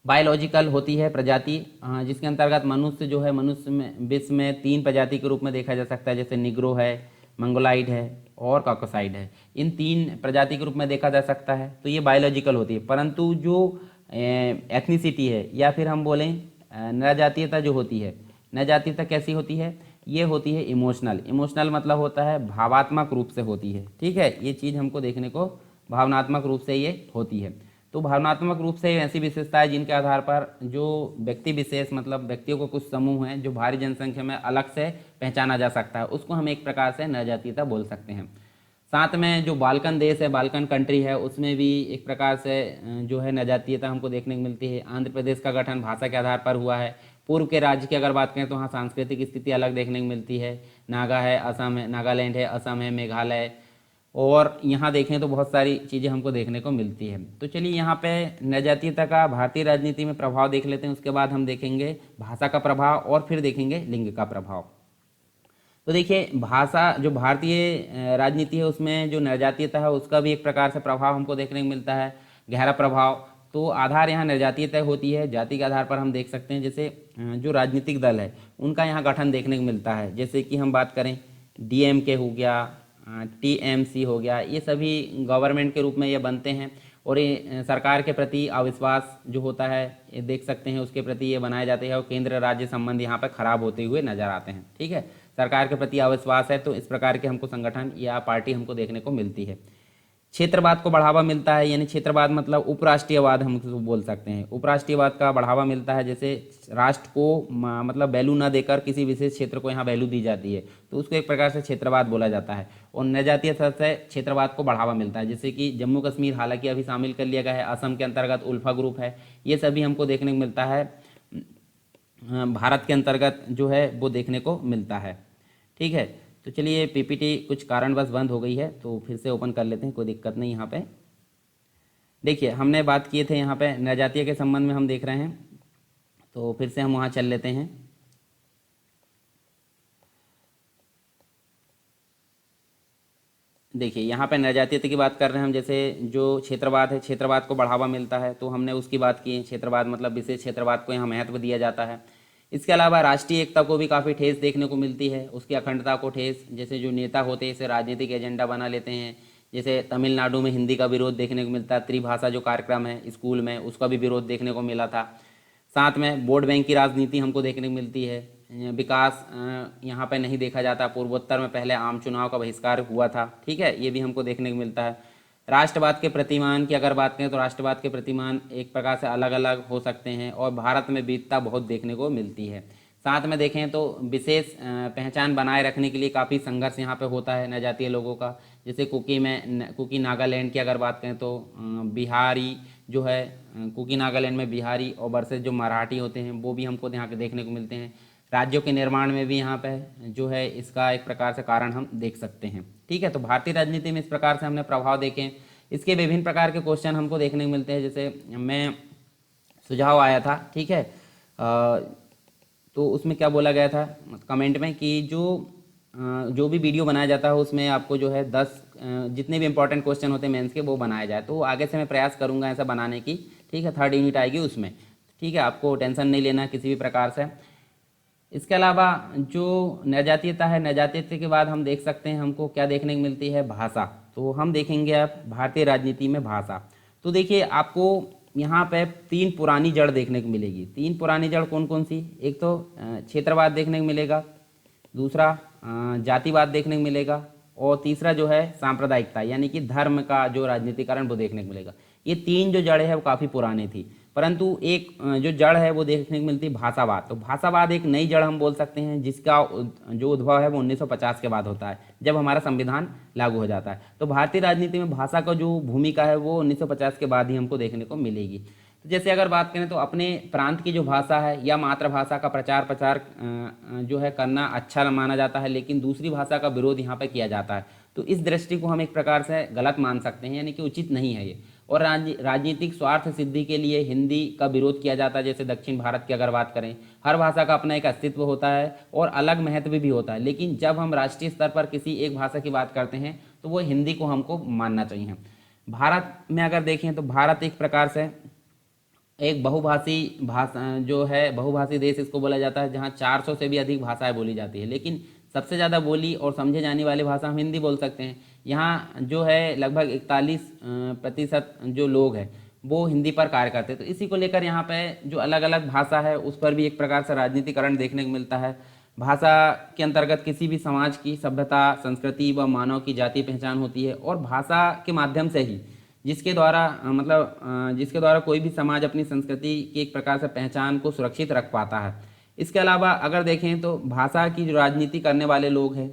बायोलॉजिकल होती है प्रजाति, जिसके अंतर्गत मनुष्य जो है, मनुष्य में विश्व में 3 प्रजाति के रूप में देखा जा सकता है, जैसे निग्रो है, मंगोलाइड है और कॉकसाइड है। इन 3 प्रजाति के रूप में देखा जा सकता है, तो ये बायोलॉजिकल होती है। परंतु जो एथनिसिटी है या फिर हम बोलें नरजातीयता जो होती है, नरजातीयता कैसी होती है, ये होती है इमोशनल। इमोशनल मतलब होता है भावात्मक रूप से होती है, ठीक है, ये चीज़ हमको देखने को भावनात्मक रूप से ये होती है। तो भावनात्मक रूप से ऐसी विशेषता है जिनके आधार पर जो व्यक्ति विशेष, मतलब व्यक्तियों को कुछ समूह हैं जो भारी जनसंख्या में अलग से पहचाना जा सकता है, उसको हम एक प्रकार से नरजातीयता बोल सकते हैं। साथ में जो बाल्कन देश है, बाल्कन कंट्री है, उसमें भी एक प्रकार से जो है नरजातीयता हमको देखने को मिलती है। आंध्र प्रदेश का गठन भाषा के आधार पर हुआ है। पूर्व के राज्य की अगर बात करें तो वहाँ सांस्कृतिक स्थिति अलग देखने को मिलती है। नागा है, असम है, नागालैंड है, असम है, मेघालय, और यहाँ देखें तो बहुत सारी चीज़ें हमको देखने को मिलती है। तो चलिए यहाँ पे नरजातीयता का भारतीय राजनीति में प्रभाव देख लेते हैं, उसके बाद हम देखेंगे भाषा का प्रभाव और फिर देखेंगे लिंग का प्रभाव। तो देखिए भाषा, जो भारतीय राजनीति है उसमें जो नरजातीयता है उसका भी एक प्रकार से प्रभाव हमको देखने को मिलता है, गहरा प्रभाव। तो आधार यहाँ नरजातीयता होती है, जाति के आधार पर हम देख सकते हैं। जैसे जो राजनीतिक दल है उनका यहाँ गठन देखने को मिलता है, जैसे कि हम बात करें डीएमके हो गया, टीएमसी हो गया, ये सभी गवर्नमेंट के रूप में ये बनते हैं। और ये सरकार के प्रति अविश्वास जो होता है ये देख सकते हैं, उसके प्रति ये बनाए जाते हैं और केंद्र राज्य संबंध यहाँ पर खराब होते हुए नजर आते हैं, ठीक है। सरकार के प्रति अविश्वास है तो इस प्रकार के हमको संगठन या पार्टी हमको देखने को मिलती है। क्षेत्रवाद को बढ़ावा मिलता है, यानी क्षेत्रवाद मतलब उपराष्ट्रीयवाद हम उसको बोल सकते हैं। उपराष्ट्रीयवाद का बढ़ावा मिलता है, जैसे राष्ट्र को मतलब वैल्यू ना देकर किसी विशेष क्षेत्र को यहाँ वैल्यू दी जाती है, तो उसको एक प्रकार से क्षेत्रवाद बोला जाता है। और नरजातीयता से क्षेत्रवाद को बढ़ावा मिलता है, जैसे कि जम्मू कश्मीर हालांकि अभी शामिल कर लिया गया है, असम के अंतर्गत उल्फा ग्रुप है, ये सभी हमको देखने को मिलता है, भारत के अंतर्गत जो है वो देखने को मिलता है, ठीक है। तो चलिए पीपीटी कुछ कारणवश बंद हो गई है तो फिर से ओपन कर लेते हैं, कोई दिक्कत नहीं। यहाँ पे देखिए हमने बात किए थे, यहाँ पे नरजातीय के संबंध में हम देख रहे हैं, तो फिर से हम वहाँ चल लेते हैं। देखिए यहाँ पे नरजातीयता की बात कर रहे हैं हम, जैसे जो क्षेत्रवाद है, क्षेत्रवाद को बढ़ावा मिलता है तो हमने उसकी बात की है। क्षेत्रवाद मतलब विशेष क्षेत्रवाद को यहाँ महत्व दिया जाता है। इसके अलावा राष्ट्रीय एकता को भी काफ़ी ठेस देखने को मिलती है, उसकी अखंडता को ठेस। जैसे जो नेता होते हैं इसे राजनीतिक एजेंडा बना लेते हैं, जैसे तमिलनाडु में हिंदी का विरोध देखने को मिलता है, त्रिभाषा जो कार्यक्रम है स्कूल में उसका भी विरोध देखने को मिला था। साथ में वोट बैंक की राजनीति हमको देखने को मिलती है। विकास यहाँ पे नहीं देखा जाता, पूर्वोत्तर में पहले आम चुनाव का बहिष्कार हुआ था, ठीक है, ये भी हमको देखने को मिलता है। राष्ट्रवाद के प्रतिमान की अगर बात करें तो राष्ट्रवाद के प्रतिमान एक प्रकार से अलग अलग हो सकते हैं और भारत में विविधता बहुत देखने को मिलती है। साथ में देखें तो विशेष पहचान बनाए रखने के लिए काफ़ी संघर्ष यहाँ पे होता है नरजातीय लोगों का। जैसे कुकी नागालैंड की अगर बात करें तो बिहारी जो है, कुकी नागालैंड में बिहारी और वर्सेस जो मराठी होते हैं वो भी हमको यहाँ पे देखने को मिलते हैं। राज्यों के निर्माण में भी यहाँ पे जो है इसका एक प्रकार से कारण हम देख सकते हैं, ठीक है। तो भारतीय राजनीति में इस प्रकार से हमने प्रभाव देखे। इसके विभिन्न प्रकार के क्वेश्चन हमको देखने को मिलते हैं। जैसे मैं सुझाव आया था, ठीक है, तो उसमें क्या बोला गया था कमेंट में कि जो भी वीडियो बनाया जाता है उसमें आपको जो है 10 जितने भी इंपॉर्टेंट क्वेश्चन होते हैं मेंस के वो बनाया जाए। तो आगे से मैं प्रयास करूँगा ऐसा बनाने की, ठीक है। 3rd यूनिट आएगी उसमें, ठीक है, आपको टेंशन नहीं लेना किसी भी प्रकार से। इसके अलावा जो नरजातीयता है, नरजातीयता के बाद हम देख सकते हैं हमको क्या देखने को मिलती है, भाषा। तो हम देखेंगे अब भारतीय राजनीति में भाषा। तो देखिए आपको यहाँ पे 3 पुरानी जड़ देखने को मिलेगी। 3 पुरानी जड़ कौन कौन सी, एक तो क्षेत्रवाद देखने को मिलेगा, दूसरा जातिवाद देखने को मिलेगा और तीसरा जो है सांप्रदायिकता यानी कि धर्म का जो राजनीतिकरण वो देखने को मिलेगा। ये 3 जो जड़ें हैं वो काफ़ी पुरानी थी, परंतु एक जो जड़ है वो देखने को मिलती है भाषावाद। तो भाषावाद एक नई जड़ हम बोल सकते हैं जिसका जो उद्भव है वो 1950 के बाद होता है, जब हमारा संविधान लागू हो जाता है। तो भारतीय राजनीति में भाषा का जो भूमिका है वो 1950 के बाद ही हमको देखने को मिलेगी। तो जैसे अगर बात करें तो अपने प्रांत की जो भाषा है या मातृभाषा का प्रचार प्रचार जो है करना अच्छा माना जाता है, लेकिन दूसरी भाषा का विरोध यहाँ पर किया जाता है। तो इस दृष्टि को हम एक प्रकार से गलत मान सकते हैं, यानी कि उचित नहीं है ये। और राजनीतिक स्वार्थ सिद्धि के लिए हिंदी का विरोध किया जाता है। जैसे दक्षिण भारत की अगर बात करें, हर भाषा का अपना एक अस्तित्व होता है और अलग महत्व भी होता है, लेकिन जब हम राष्ट्रीय स्तर पर किसी एक भाषा की बात करते हैं तो वो हिंदी को हमको मानना चाहिए। भारत में अगर देखें तो भारत एक प्रकार से एक बहुभाषी भाषा जो है, बहुभाषी देश इसको बोला जाता है, जहाँ 400 से भी अधिक भाषाएं बोली जाती है, लेकिन सबसे ज़्यादा बोली और समझे जाने वाली भाषा हम हिंदी बोल सकते हैं। यहाँ जो है लगभग 41% जो लोग हैं वो हिंदी पर कार्य करते हैं। तो इसी को लेकर यहाँ पे जो अलग अलग भाषा है उस पर भी एक प्रकार से राजनीतिकरण देखने को मिलता है। भाषा के अंतर्गत किसी भी समाज की सभ्यता, संस्कृति व मानव की जाति पहचान होती है, और भाषा के माध्यम से ही जिसके द्वारा कोई भी समाज अपनी संस्कृति की एक प्रकार से पहचान को सुरक्षित रख पाता है। इसके अलावा अगर देखें तो भाषा की जो राजनीति करने वाले लोग हैं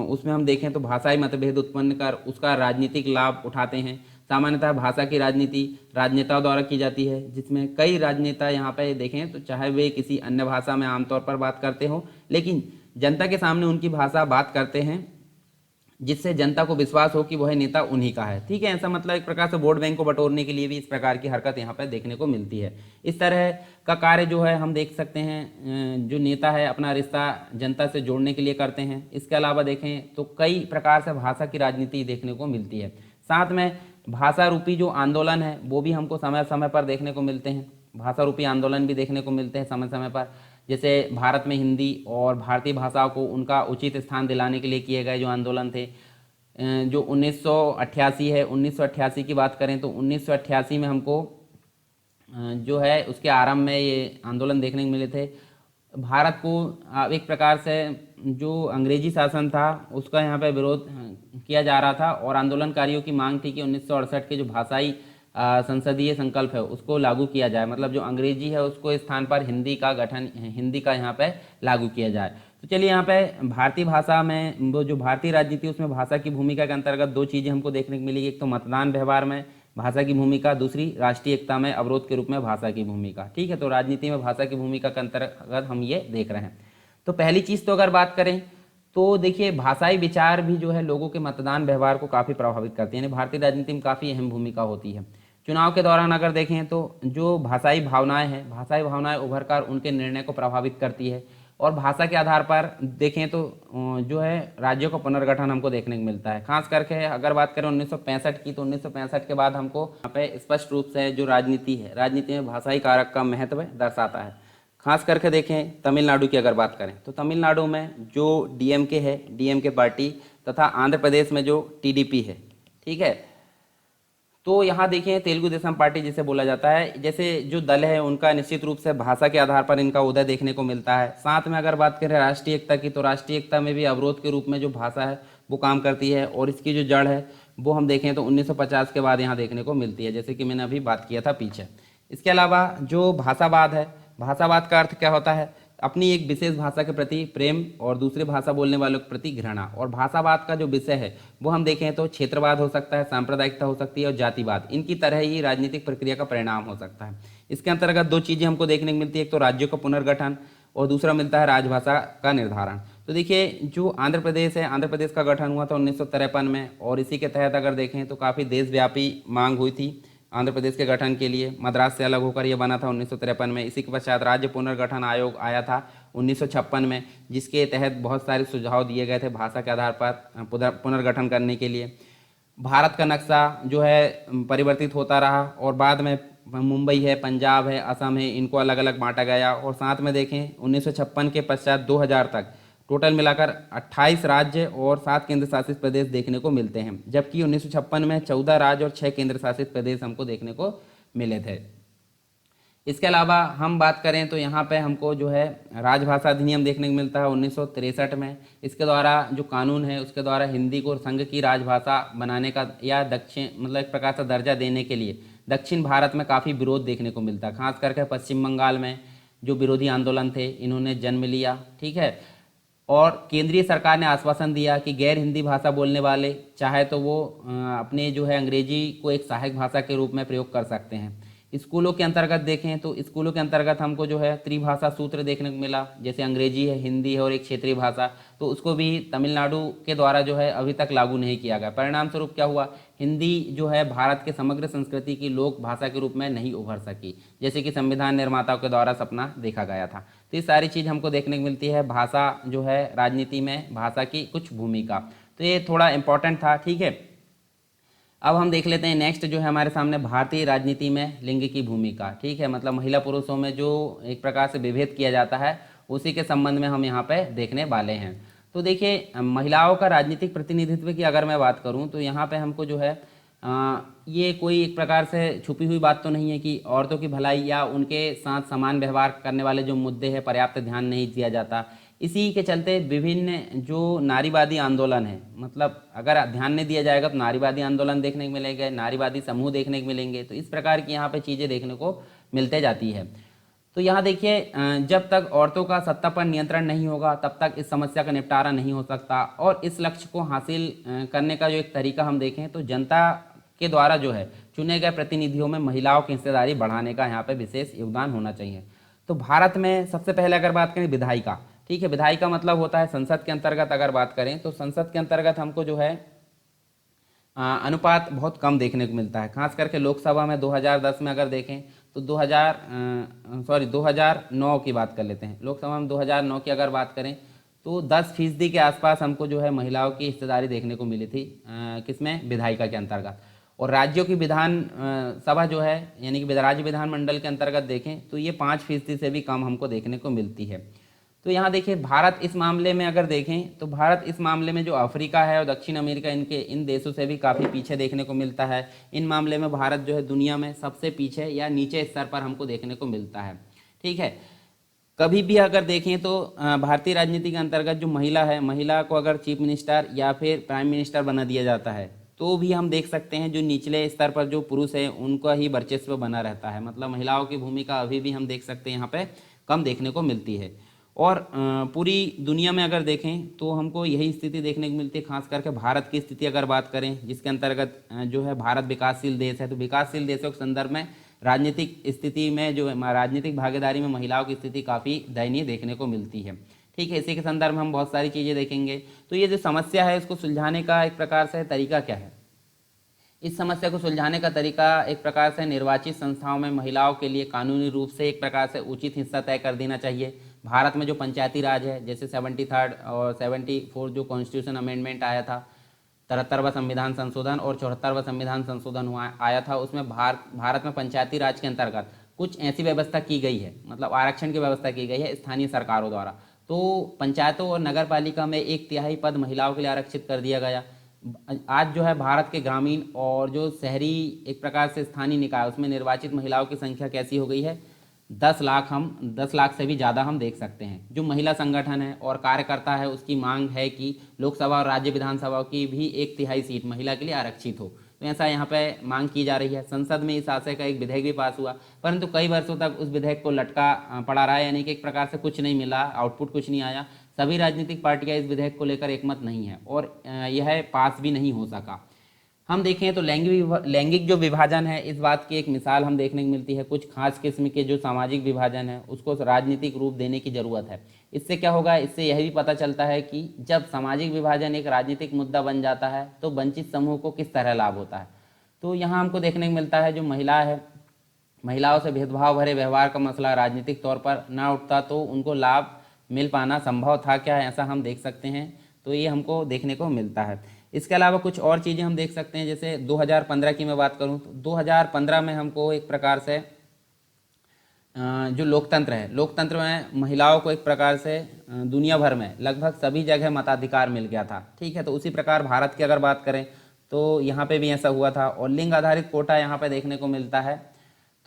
उसमें हम देखें तो भाषाई मतभेद उत्पन्न कर उसका राजनीतिक लाभ उठाते हैं। सामान्यतः भाषा की राजनीति राजनेताओं द्वारा की जाती है, जिसमें कई राजनेता यहाँ पे देखें तो चाहे वे किसी अन्य भाषा में आमतौर पर बात करते हो, लेकिन जनता के सामने उनकी भाषा बात करते हैं, जिससे जनता को विश्वास हो कि वह नेता उन्हीं का है। ठीक है, ऐसा मतलब एक प्रकार से वोट बैंक को बटोरने के लिए भी इस प्रकार की हरकत यहाँ पर देखने को मिलती है। इस तरह का कार्य जो है हम देख सकते हैं जो नेता है अपना रिश्ता जनता से जोड़ने के लिए करते हैं। इसके अलावा देखें तो कई प्रकार से भाषा की राजनीति देखने को मिलती है। साथ में भाषा रूपी जो आंदोलन है वो भी हमको समय समय पर देखने को मिलते हैं। भाषा रूपी आंदोलन भी देखने को मिलते हैं समय समय पर। जैसे भारत में हिंदी और भारतीय भाषाओं को उनका उचित स्थान दिलाने के लिए किए गए जो आंदोलन थे, जो 1988 है, 1988 की बात करें तो 1988 में हमको जो है उसके आरंभ में ये आंदोलन देखने को मिले थे। भारत को एक प्रकार से जो अंग्रेजी शासन था उसका यहाँ पे विरोध किया जा रहा था, और आंदोलनकारियों की मांग थी कि 1968 के जो भाषाई संसदीय संकल्प है उसको लागू किया जाए, मतलब जो अंग्रेजी है उसको स्थान पर हिंदी का यहाँ पे लागू किया जाए। तो चलिए यहाँ पे भारतीय भाषा में वो जो भारतीय राजनीति उसमें भाषा की भूमिका के अंतर्गत दो चीज़ें हमको देखने को मिलेगी। एक तो मतदान व्यवहार में भाषा की भूमिका, दूसरी राष्ट्रीय एकता में अवरोध के रूप में भाषा की भूमिका। ठीक है, तो राजनीति में भाषा की भूमिका के अंतर्गत हम ये देख रहे हैं। तो पहली चीज़ तो अगर बात करें तो देखिए भाषाई विचार भी जो है लोगों के मतदान व्यवहार को काफ़ी प्रभावित करती है, यानी भारतीय राजनीति में काफ़ी अहम भूमिका होती है। चुनाव के दौरान अगर देखें तो जो भाषाई भावनाएं उभर कर उनके निर्णय को प्रभावित करती है, और भाषा के आधार पर देखें तो जो है राज्यों का पुनर्गठन हमको देखने को मिलता है। खास करके अगर बात करें 1965 की, तो 1965 के बाद हमको यहाँ पे स्पष्ट रूप से जो राजनीति में भाषाई कारक का महत्व दर्शाता है। खास करके देखें तमिलनाडु की अगर बात करें तो तमिलनाडु में जो डीएमके पार्टी, तथा आंध्र प्रदेश में जो टीडीपी है, ठीक है, तो यहाँ देखें तेलुगु देशम पार्टी जिसे बोला जाता है, जैसे जो दल है उनका निश्चित रूप से भाषा के आधार पर इनका उदय देखने को मिलता है। साथ में अगर बात करें राष्ट्रीय एकता की, तो राष्ट्रीय एकता में भी अवरोध के रूप में जो भाषा है वो काम करती है, और इसकी जो जड़ है वो हम देखें तो 1950 के बाद यहाँ देखने को मिलती है, जैसे कि मैंने अभी बात किया था पीछे। इसके अलावा जो भाषावाद है, भाषावाद का अर्थ क्या होता है, अपनी एक विशेष भाषा के प्रति प्रेम और दूसरे भाषा बोलने वालों के प्रति घृणा। और भाषावाद का जो विषय है वो हम देखें तो क्षेत्रवाद हो सकता है, सांप्रदायिकता हो सकती है, और जातिवाद, इनकी तरह ही राजनीतिक प्रक्रिया का परिणाम हो सकता है। इसके अंतर्गत दो चीज़ें हमको देखने को मिलती है, एक तो राज्यों का पुनर्गठन और दूसरा मिलता है राजभाषा का निर्धारण। तो देखिए जो आंध्र प्रदेश है, आंध्र प्रदेश का गठन हुआ था 1953 में, और इसी के तहत अगर देखें तो काफ़ी देशव्यापी मांग हुई थी आंध्र प्रदेश के गठन के लिए। मद्रास से अलग होकर यह बना था 1953 में। इसी के पश्चात राज्य पुनर्गठन आयोग आया था 1956 में, जिसके तहत बहुत सारे सुझाव दिए गए थे भाषा के आधार पर पुनर्गठन करने के लिए। भारत का नक्शा जो है परिवर्तित होता रहा, और बाद में मुंबई है, पंजाब है, असम है, इनको अलग अलग बांटा गया। और साथ में देखें 1956 के पश्चात 2000 तक टोटल मिलाकर 28 राज्य और 7 केंद्र शासित प्रदेश देखने को मिलते हैं, जबकि 1956 में 14 राज्य और 6 केंद्र शासित प्रदेश हमको देखने को मिले थे। इसके अलावा हम बात करें तो यहाँ पे हमको जो है राजभाषा अधिनियम देखने को मिलता है 1963 में। इसके द्वारा जो कानून है उसके द्वारा हिंदी को संघ की राजभाषा बनाने का या दक्षिण मतलब एक प्रकार से दर्जा देने के लिए दक्षिण भारत में काफ़ी विरोध देखने को मिलता है। खास करके पश्चिम बंगाल में जो विरोधी आंदोलन थे इन्होंने जन्म लिया, ठीक है। और केंद्रीय सरकार ने आश्वासन दिया कि गैर हिंदी भाषा बोलने वाले चाहे तो वो अपने जो है अंग्रेजी को एक सहायक भाषा के रूप में प्रयोग कर सकते हैं। स्कूलों के अंतर्गत देखें तो स्कूलों के अंतर्गत हमको जो है त्रिभाषा सूत्र देखने को मिला, जैसे अंग्रेजी है, हिंदी है और एक क्षेत्रीय भाषा, तो उसको भी तमिलनाडु के द्वारा जो है अभी तक लागू नहीं किया गया। परिणाम स्वरूप क्या हुआ हिंदी जो है भारत के समग्र संस्कृति की लोक भाषा के रूप में नहीं उभर सकी, जैसे कि संविधान निर्माताओं के द्वारा सपना देखा गया था। तो ये सारी चीज़ हमको देखने को मिलती है। भाषा जो है राजनीति में, भाषा की कुछ भूमिका, तो ये थोड़ा इम्पोर्टेंट था। ठीक है, अब हम देख लेते हैं नेक्स्ट जो है हमारे सामने, भारतीय राजनीति में लिंग की भूमिका। ठीक है, मतलब महिला पुरुषों में जो एक प्रकार से विभेद किया जाता है उसी के संबंध में हम यहाँ पे देखने वाले हैं। तो देखिए, महिलाओं का राजनीतिक प्रतिनिधित्व की अगर मैं बात करूँ तो यहाँ पे हमको जो है ये कोई एक प्रकार से छुपी हुई बात तो नहीं है कि औरतों की भलाई या उनके साथ समान व्यवहार करने वाले जो मुद्दे हैं पर्याप्त ध्यान नहीं दिया जाता। इसी के चलते विभिन्न जो नारीवादी आंदोलन है, मतलब अगर ध्यान नहीं दिया जाएगा तो नारीवादी आंदोलन देखने को मिलेंगे, नारीवादी समूह देखने को मिलेंगे। तो इस प्रकार की यहाँ पे चीज़ें देखने को मिलते जाती है। तो यहाँ देखिए, जब तक औरतों का सत्ता पर नियंत्रण नहीं होगा तब तक इस समस्या का निपटारा नहीं हो सकता। और इस लक्ष्य को हासिल करने का जो एक तरीका हम देखें तो जनता के द्वारा जो है चुने गए प्रतिनिधियों में महिलाओं की हिस्सेदारी बढ़ाने का यहाँ पे विशेष योगदान होना चाहिए। तो भारत में सबसे पहले अगर बात करें विधायिका, ठीक है, विधायिका मतलब होता है संसद के अंतर्गत। अगर बात करें तो संसद के अंतर्गत हमको जो है अनुपात बहुत कम देखने को मिलता है। खास करके लोकसभा में 2010 में अगर देखें तो 2009 की बात कर लेते हैं। लोकसभा में 2009 की अगर बात करें तो 10% के आसपास हमको जो है महिलाओं की हिस्सेदारी देखने को मिली थी, किसमें, विधायिका के अंतर्गत। और राज्यों की विधान सभा जो है यानी कि राज्य विधानमंडल के अंतर्गत देखें तो ये 5% से भी कम हमको देखने को मिलती है। तो यहाँ देखिए, भारत इस मामले में अगर देखें तो भारत इस मामले में जो अफ्रीका है और दक्षिण अमेरिका, इन देशों से भी काफ़ी पीछे देखने को मिलता है। इन मामले में भारत जो है दुनिया में सबसे पीछे या नीचे स्तर पर हमको देखने को मिलता है। ठीक है, कभी भी अगर देखें तो भारतीय राजनीति के अंतर्गत जो महिला है, महिला को अगर चीफ मिनिस्टर या फिर प्राइम मिनिस्टर बना दिया जाता है तो भी हम देख सकते हैं जो निचले स्तर पर जो पुरुष है उनका ही वर्चस्व बना रहता है। मतलब महिलाओं की भूमिका अभी भी हम देख सकते हैं यहाँ पे कम देखने को मिलती है। और पूरी दुनिया में अगर देखें तो हमको यही स्थिति देखने को मिलती है। खास करके भारत की स्थिति अगर बात करें, जिसके अंतर्गत जो है भारत विकासशील देश है, तो विकासशील देशों के संदर्भ में राजनीतिक स्थिति में जो राजनीतिक भागीदारी में महिलाओं की स्थिति काफ़ी दयनीय देखने को मिलती है। ठीक है, इसी के संदर्भ में हम बहुत सारी चीज़ें देखेंगे। तो ये जो समस्या है इसको सुलझाने का एक प्रकार से तरीका क्या है? इस समस्या को सुलझाने का तरीका एक प्रकार से निर्वाचित संस्थाओं में महिलाओं के लिए कानूनी रूप से एक प्रकार से उचित हिस्सा तय कर देना चाहिए। भारत में जो पंचायती राज है, जैसे 73 और 74 जो कॉन्स्टिट्यूशन अमेंडमेंट आया था, 73वां संविधान संशोधन और 74वां संविधान संशोधन हुआ आया था, उसमें भारत में पंचायती राज के अंतर्गत कुछ ऐसी व्यवस्था की गई है, मतलब आरक्षण की व्यवस्था की गई है स्थानीय सरकारों द्वारा। तो पंचायतों और नगर पालिका में 1/3 पद महिलाओं के लिए आरक्षित कर दिया गया। आज जो है भारत के ग्रामीण और जो शहरी एक प्रकार से स्थानीय निकाय, उसमें निर्वाचित महिलाओं की संख्या कैसी हो गई है, 10 लाख। हम 10 लाख से भी ज़्यादा हम देख सकते हैं। जो महिला संगठन है और कार्यकर्ता है उसकी मांग है कि लोकसभा और राज्य विधानसभा की भी 1/3 सीट महिला के लिए आरक्षित हो। तो ऐसा यहाँ पे मांग की जा रही है। संसद में इस आशय का एक विधेयक भी पास हुआ, परंतु कई वर्षों तक उस विधेयक को लटका पड़ा रहा है, यानी कि एक प्रकार से कुछ नहीं मिला, आउटपुट कुछ नहीं आया। सभी राजनीतिक पार्टियां इस विधेयक को लेकर एकमत नहीं है और यह पास भी नहीं हो सका। हम देखें तो लैंगिक जो विभाजन है, इस बात की एक मिसाल हम देखने को मिलती है। कुछ खास किस्म के जो सामाजिक विभाजन है उसको राजनीतिक रूप देने की ज़रूरत है। इससे क्या होगा, इससे यह भी पता चलता है कि जब सामाजिक विभाजन एक राजनीतिक मुद्दा बन जाता है तो वंचित समूह को किस तरह लाभ होता है। तो यहाँ हमको देखने को मिलता है जो महिला है, महिलाओं से भेदभाव भरे व्यवहार का मसला राजनीतिक तौर पर ना उठता तो उनको लाभ मिल पाना संभव था क्या, ऐसा हम देख सकते हैं। तो ये हमको देखने को मिलता है। इसके अलावा कुछ और चीज़ें हम देख सकते हैं, जैसे 2015 की मैं बात करूं तो 2015 में हमको एक प्रकार से जो लोकतंत्र है, लोकतंत्र में महिलाओं को एक प्रकार से दुनिया भर में लगभग सभी जगह मताधिकार मिल गया था। ठीक है, तो उसी प्रकार भारत की अगर बात करें तो यहाँ पे भी ऐसा हुआ था। और लिंग आधारित कोटा यहाँ पे देखने को मिलता है।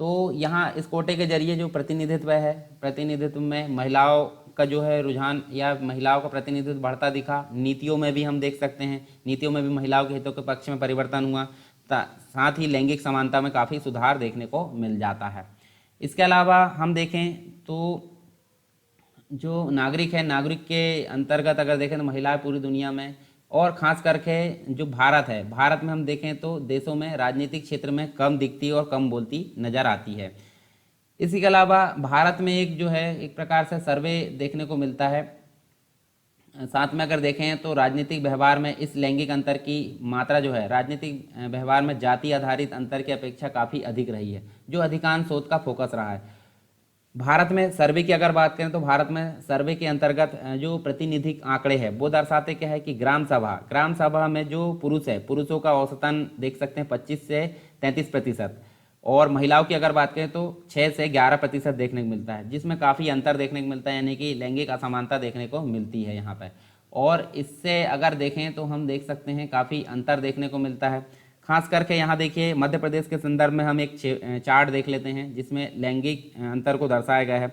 तो यहाँ इस कोटे के जरिए जो प्रतिनिधित्व है, प्रतिनिधित्व में महिलाओं का जो है रुझान या महिलाओं का प्रतिनिधित्व बढ़ता दिखा। नीतियों में भी हम देख सकते हैं, नीतियों में भी महिलाओं के हितों के पक्ष में परिवर्तन हुआ। साथ ही लैंगिक समानता में काफ़ी सुधार देखने को मिल जाता है। इसके अलावा हम देखें तो जो नागरिक है, नागरिक के अंतर्गत अगर देखें तो महिलाएं पूरी दुनिया में और ख़ास करके जो भारत है, भारत में हम देखें तो देशों में राजनीतिक क्षेत्र में कम दिखती और कम बोलती नज़र आती है। इसी के अलावा भारत में एक जो है एक प्रकार से सर्वे देखने को मिलता है साथ में अगर देखें तो राजनीतिक व्यवहार में इस लैंगिक अंतर की मात्रा जो है राजनीतिक व्यवहार में जाति आधारित अंतर की अपेक्षा काफ़ी अधिक रही है, जो अधिकांश शोध का फोकस रहा है। भारत में सर्वे की अगर बात करें तो भारत में सर्वे के अंतर्गत जो प्रातिनिधिक आंकड़े हैं वो दर्शाते क्या है कि ग्राम सभा में जो पुरुष है, पुरुषों का औसतन देख सकते हैं 25 से 33%, और महिलाओं की अगर बात करें तो 6 से 11% देखने को मिलता है, जिसमें काफ़ी अंतर देखने को मिलता है, यानी कि लैंगिक असमानता देखने को मिलती है यहाँ पर। और इससे अगर देखें तो हम देख सकते हैं काफ़ी अंतर देखने को मिलता है। खास करके यहाँ देखिए मध्य प्रदेश के संदर्भ में हम एक चार्ट देख लेते हैं जिसमें लैंगिक अंतर को दर्शाया गया है।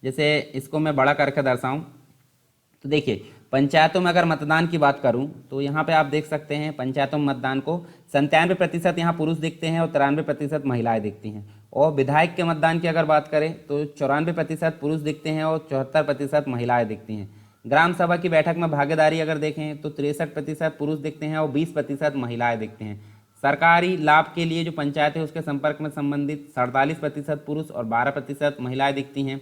जैसे इसको मैं बड़ा करके दर्शाऊं तो देखिए पंचायतों में अगर मतदान की बात करूं तो यहाँ पे आप देख सकते हैं पंचायतों में मतदान को 97% यहाँ पुरुष दिखते हैं और 93% महिलाएं दिखती हैं। और विधायक के मतदान की अगर बात करें तो 94% पुरुष दिखते हैं और 74% महिलाएं दिखती हैं। ग्राम सभा की बैठक में भागीदारी अगर देखें तो 63% पुरुष दिखते हैं और 20% महिलाएं दिखते हैं। सरकारी लाभ के लिए जो पंचायत है उसके संपर्क में संबंधित 47% पुरुष और 12% महिलाएं दिखती हैं।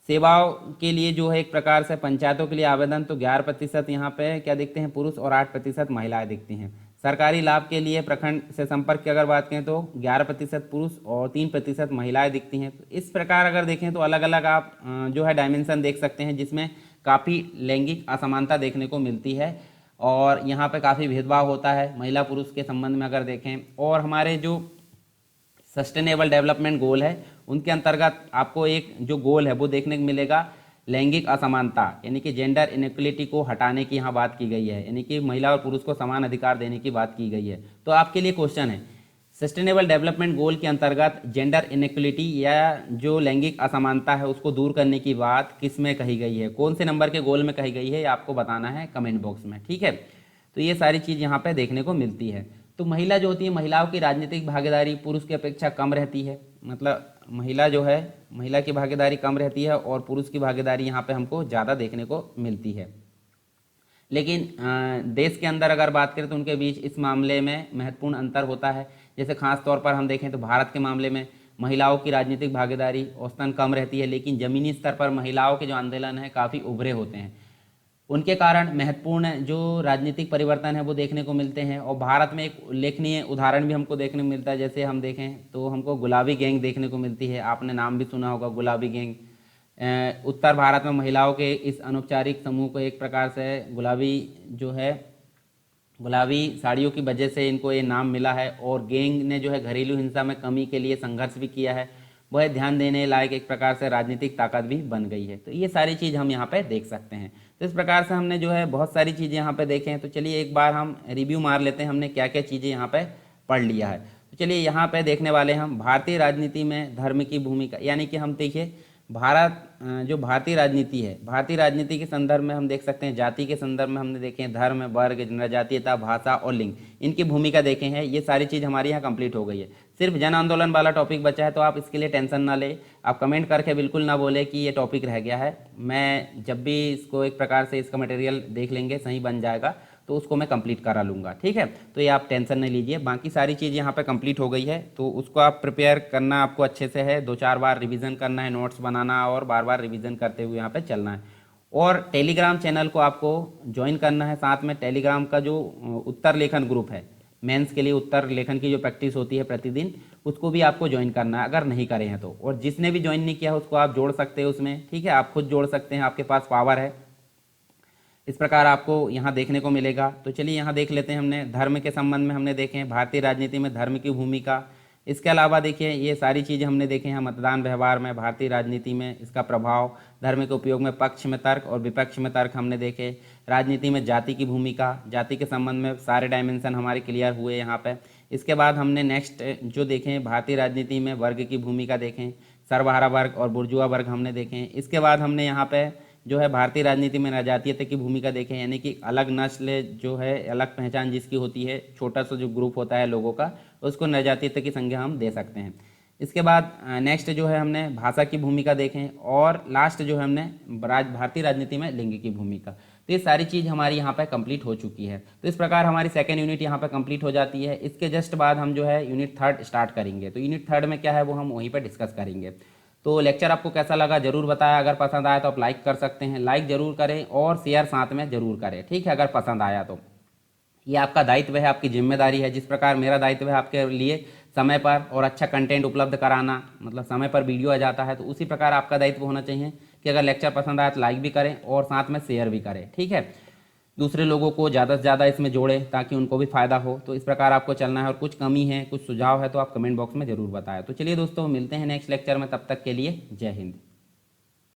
सेवाओं के लिए जो है एक प्रकार से पंचायतों के लिए आवेदन तो 11% यहाँ पे क्या दिखते हैं पुरुष और 8% महिलाएं दिखती हैं। सरकारी लाभ के लिए प्रखंड से संपर्क की अगर बात करें तो 11% पुरुष और 3% महिलाएं दिखती हैं। तो इस प्रकार अगर देखें तो अलग अलग आप जो है डायमेंशन देख सकते हैं जिसमें काफ़ी लैंगिक असमानता देखने को मिलती है और यहाँ पे काफ़ी भेदभाव होता है महिला पुरुष के संबंध में अगर देखें। और हमारे जो सस्टेनेबल डेवलपमेंट गोल है उनके अंतर्गत आपको एक जो गोल है वो देखने को मिलेगा लैंगिक असमानता, यानी कि जेंडर इनइक्वलिटी को हटाने की यहाँ बात की गई है, यानी कि महिला और पुरुष को समान अधिकार देने की बात की गई है। तो आपके लिए क्वेश्चन है सस्टेनेबल डेवलपमेंट गोल के अंतर्गत जेंडर इनइक्वलिटी या जो लैंगिक असमानता है उसको दूर करने की बात किस में कही गई है, कौन से नंबर के गोल में कही गई है, ये आपको बताना है कमेंट बॉक्स में। ठीक है, तो ये सारी चीज़ यहाँ पे देखने को मिलती है। तो महिला जो होती है महिलाओं की राजनीतिक भागीदारी पुरुष की अपेक्षा कम रहती है, मतलब महिला जो है महिला की भागीदारी कम रहती है और पुरुष की भागीदारी यहाँ पे हमको ज़्यादा देखने को मिलती है। लेकिन देश के अंदर अगर बात करें तो उनके बीच इस मामले में महत्वपूर्ण अंतर होता है। जैसे खास तौर पर हम देखें तो भारत के मामले में महिलाओं की राजनीतिक भागीदारी औसतन कम रहती है, लेकिन ज़मीनी स्तर पर महिलाओं के जो आंदोलन है काफ़ी उभरे होते हैं। उनके कारण महत्वपूर्ण जो राजनीतिक परिवर्तन है वो देखने को मिलते हैं। और भारत में एक उल्लेखनीय उदाहरण भी हमको देखने को मिलता है, जैसे हम देखें तो हमको गुलाबी गैंग देखने को मिलती है, आपने नाम भी सुना होगा गुलाबी गैंग। उत्तर भारत में महिलाओं के इस अनौपचारिक समूह को एक प्रकार से गुलाबी साड़ियों की वजह से इनको ये नाम मिला है। और गैंग ने जो है घरेलू हिंसा में कमी के लिए संघर्ष भी किया है, वह ध्यान देने लायक एक प्रकार से राजनीतिक ताकत भी बन गई है। तो ये सारी चीज़ हम यहाँ पे देख सकते हैं। तो इस प्रकार से हमने जो है बहुत सारी चीज़ें यहाँ पे देखें हैं। तो चलिए एक बार हम रिव्यू मार लेते हैं हमने क्या क्या चीज़ें यहाँ पे पढ़ लिया है। तो चलिए यहाँ पे देखने वाले हैं हम भारतीय राजनीति में धर्म की भूमिका, यानी कि हम देखिए भारत जो भारतीय राजनीति है, भारतीय राजनीति के संदर्भ में हम देख सकते हैं जाति के संदर्भ में हमने देखे हैं धर्म, वर्ग, जनजातीयता, भाषा और लिंग, इनकी भूमिका देखे हैं। ये सारी चीज़ हमारी यहाँ कंप्लीट हो गई है। सिर्फ जन आंदोलन वाला टॉपिक बचा है, तो आप इसके लिए टेंशन ना ले, आप कमेंट करके बिल्कुल ना बोले कि ये टॉपिक रह गया है। मैं जब भी इसको एक प्रकार से इसका मटेरियल देख लेंगे सही बन जाएगा तो उसको मैं कंप्लीट करा लूँगा। ठीक है, तो ये आप टेंशन नहीं लीजिए, बाकी सारी चीज़ यहाँ पे कंप्लीट हो गई है। तो उसको आप प्रिपेयर करना आपको अच्छे से है, 2-4 बार रिवीजन करना है, नोट्स बनाना और बार बार रिवीजन करते हुए यहाँ पे चलना है। और टेलीग्राम चैनल को आपको ज्वाइन करना है। साथ में टेलीग्राम का जो उत्तर लेखन ग्रुप है, मेंस के लिए उत्तर लेखन की जो प्रैक्टिस होती है प्रतिदिन, उसको भी आपको ज्वाइन करना है अगर नहीं करे हैं तो। और जिसने भी ज्वाइन नहीं किया है उसको आप जोड़ सकते हैं उसमें। ठीक है, आप खुद जोड़ सकते हैं, आपके पास पावर है। इस प्रकार आपको यहाँ देखने को मिलेगा। तो चलिए यहाँ देख लेते हैं, हमने धर्म के संबंध में हमने देखे हैं भारतीय राजनीति में धर्म की भूमिका। इसके अलावा देखिए ये सारी चीज़ें हमने देखे हैं मतदान व्यवहार में, भारतीय राजनीति में इसका प्रभाव, धर्म के उपयोग में पक्ष में तर्क और विपक्ष में तर्क हमने देखे। राजनीति में जाति की भूमिका, जाति के संबंध में सारे डायमेंशन हमारे क्लियर हुए यहाँ पे। इसके बाद हमने नेक्स्ट जो देखें भारतीय राजनीति में वर्ग की भूमिका देखें, सर्वहारा वर्ग और बुर्जुआ वर्ग हमने देखें। इसके बाद हमने यहाँ पे जो है भारतीय राजनीति में नजातीयता की भूमिका देखें, यानी कि अलग नस्ल जो है, अलग पहचान जिसकी होती है, छोटा सा जो ग्रुप होता है लोगों का, उसको नजातीयता की संज्ञा हम दे सकते हैं। इसके बाद नेक्स्ट जो है हमने भाषा की भूमिका देखें और लास्ट जो है हमने भारतीय राजनीति में लिंग की भूमिका। तो ये सारी चीज़ हमारी यहाँ पे कंप्लीट हो चुकी है। तो इस प्रकार हमारी सेकेंड यूनिट यहाँ पे कंप्लीट हो जाती है। इसके जस्ट बाद हम जो है यूनिट 3 स्टार्ट करेंगे। तो यूनिट 3 में क्या है वो हम वहीं पर डिस्कस करेंगे। तो लेक्चर आपको कैसा लगा ज़रूर बताया। अगर पसंद आया तो आप लाइक कर सकते हैं, लाइक ज़रूर करें और शेयर साथ में ज़रूर करें, ठीक है, अगर पसंद आया तो। ये आपका दायित्व है, आपकी जिम्मेदारी है। जिस प्रकार मेरा दायित्व है आपके लिए समय पर और अच्छा कंटेंट उपलब्ध कराना, मतलब समय पर वीडियो आ जाता है, तो उसी प्रकार आपका दायित्व होना चाहिए कि अगर लेक्चर पसंद आया तो लाइक भी करें और साथ में शेयर भी करें, ठीक है। दूसरे लोगों को ज़्यादा से ज़्यादा इसमें जोड़ें ताकि उनको भी फ़ायदा हो। तो इस प्रकार आपको चलना है, और कुछ कमी है, कुछ सुझाव है तो आप कमेंट बॉक्स में ज़रूर बताएं। तो चलिए दोस्तों, मिलते हैं नेक्स्ट लेक्चर में, तब तक के लिए जय हिंद।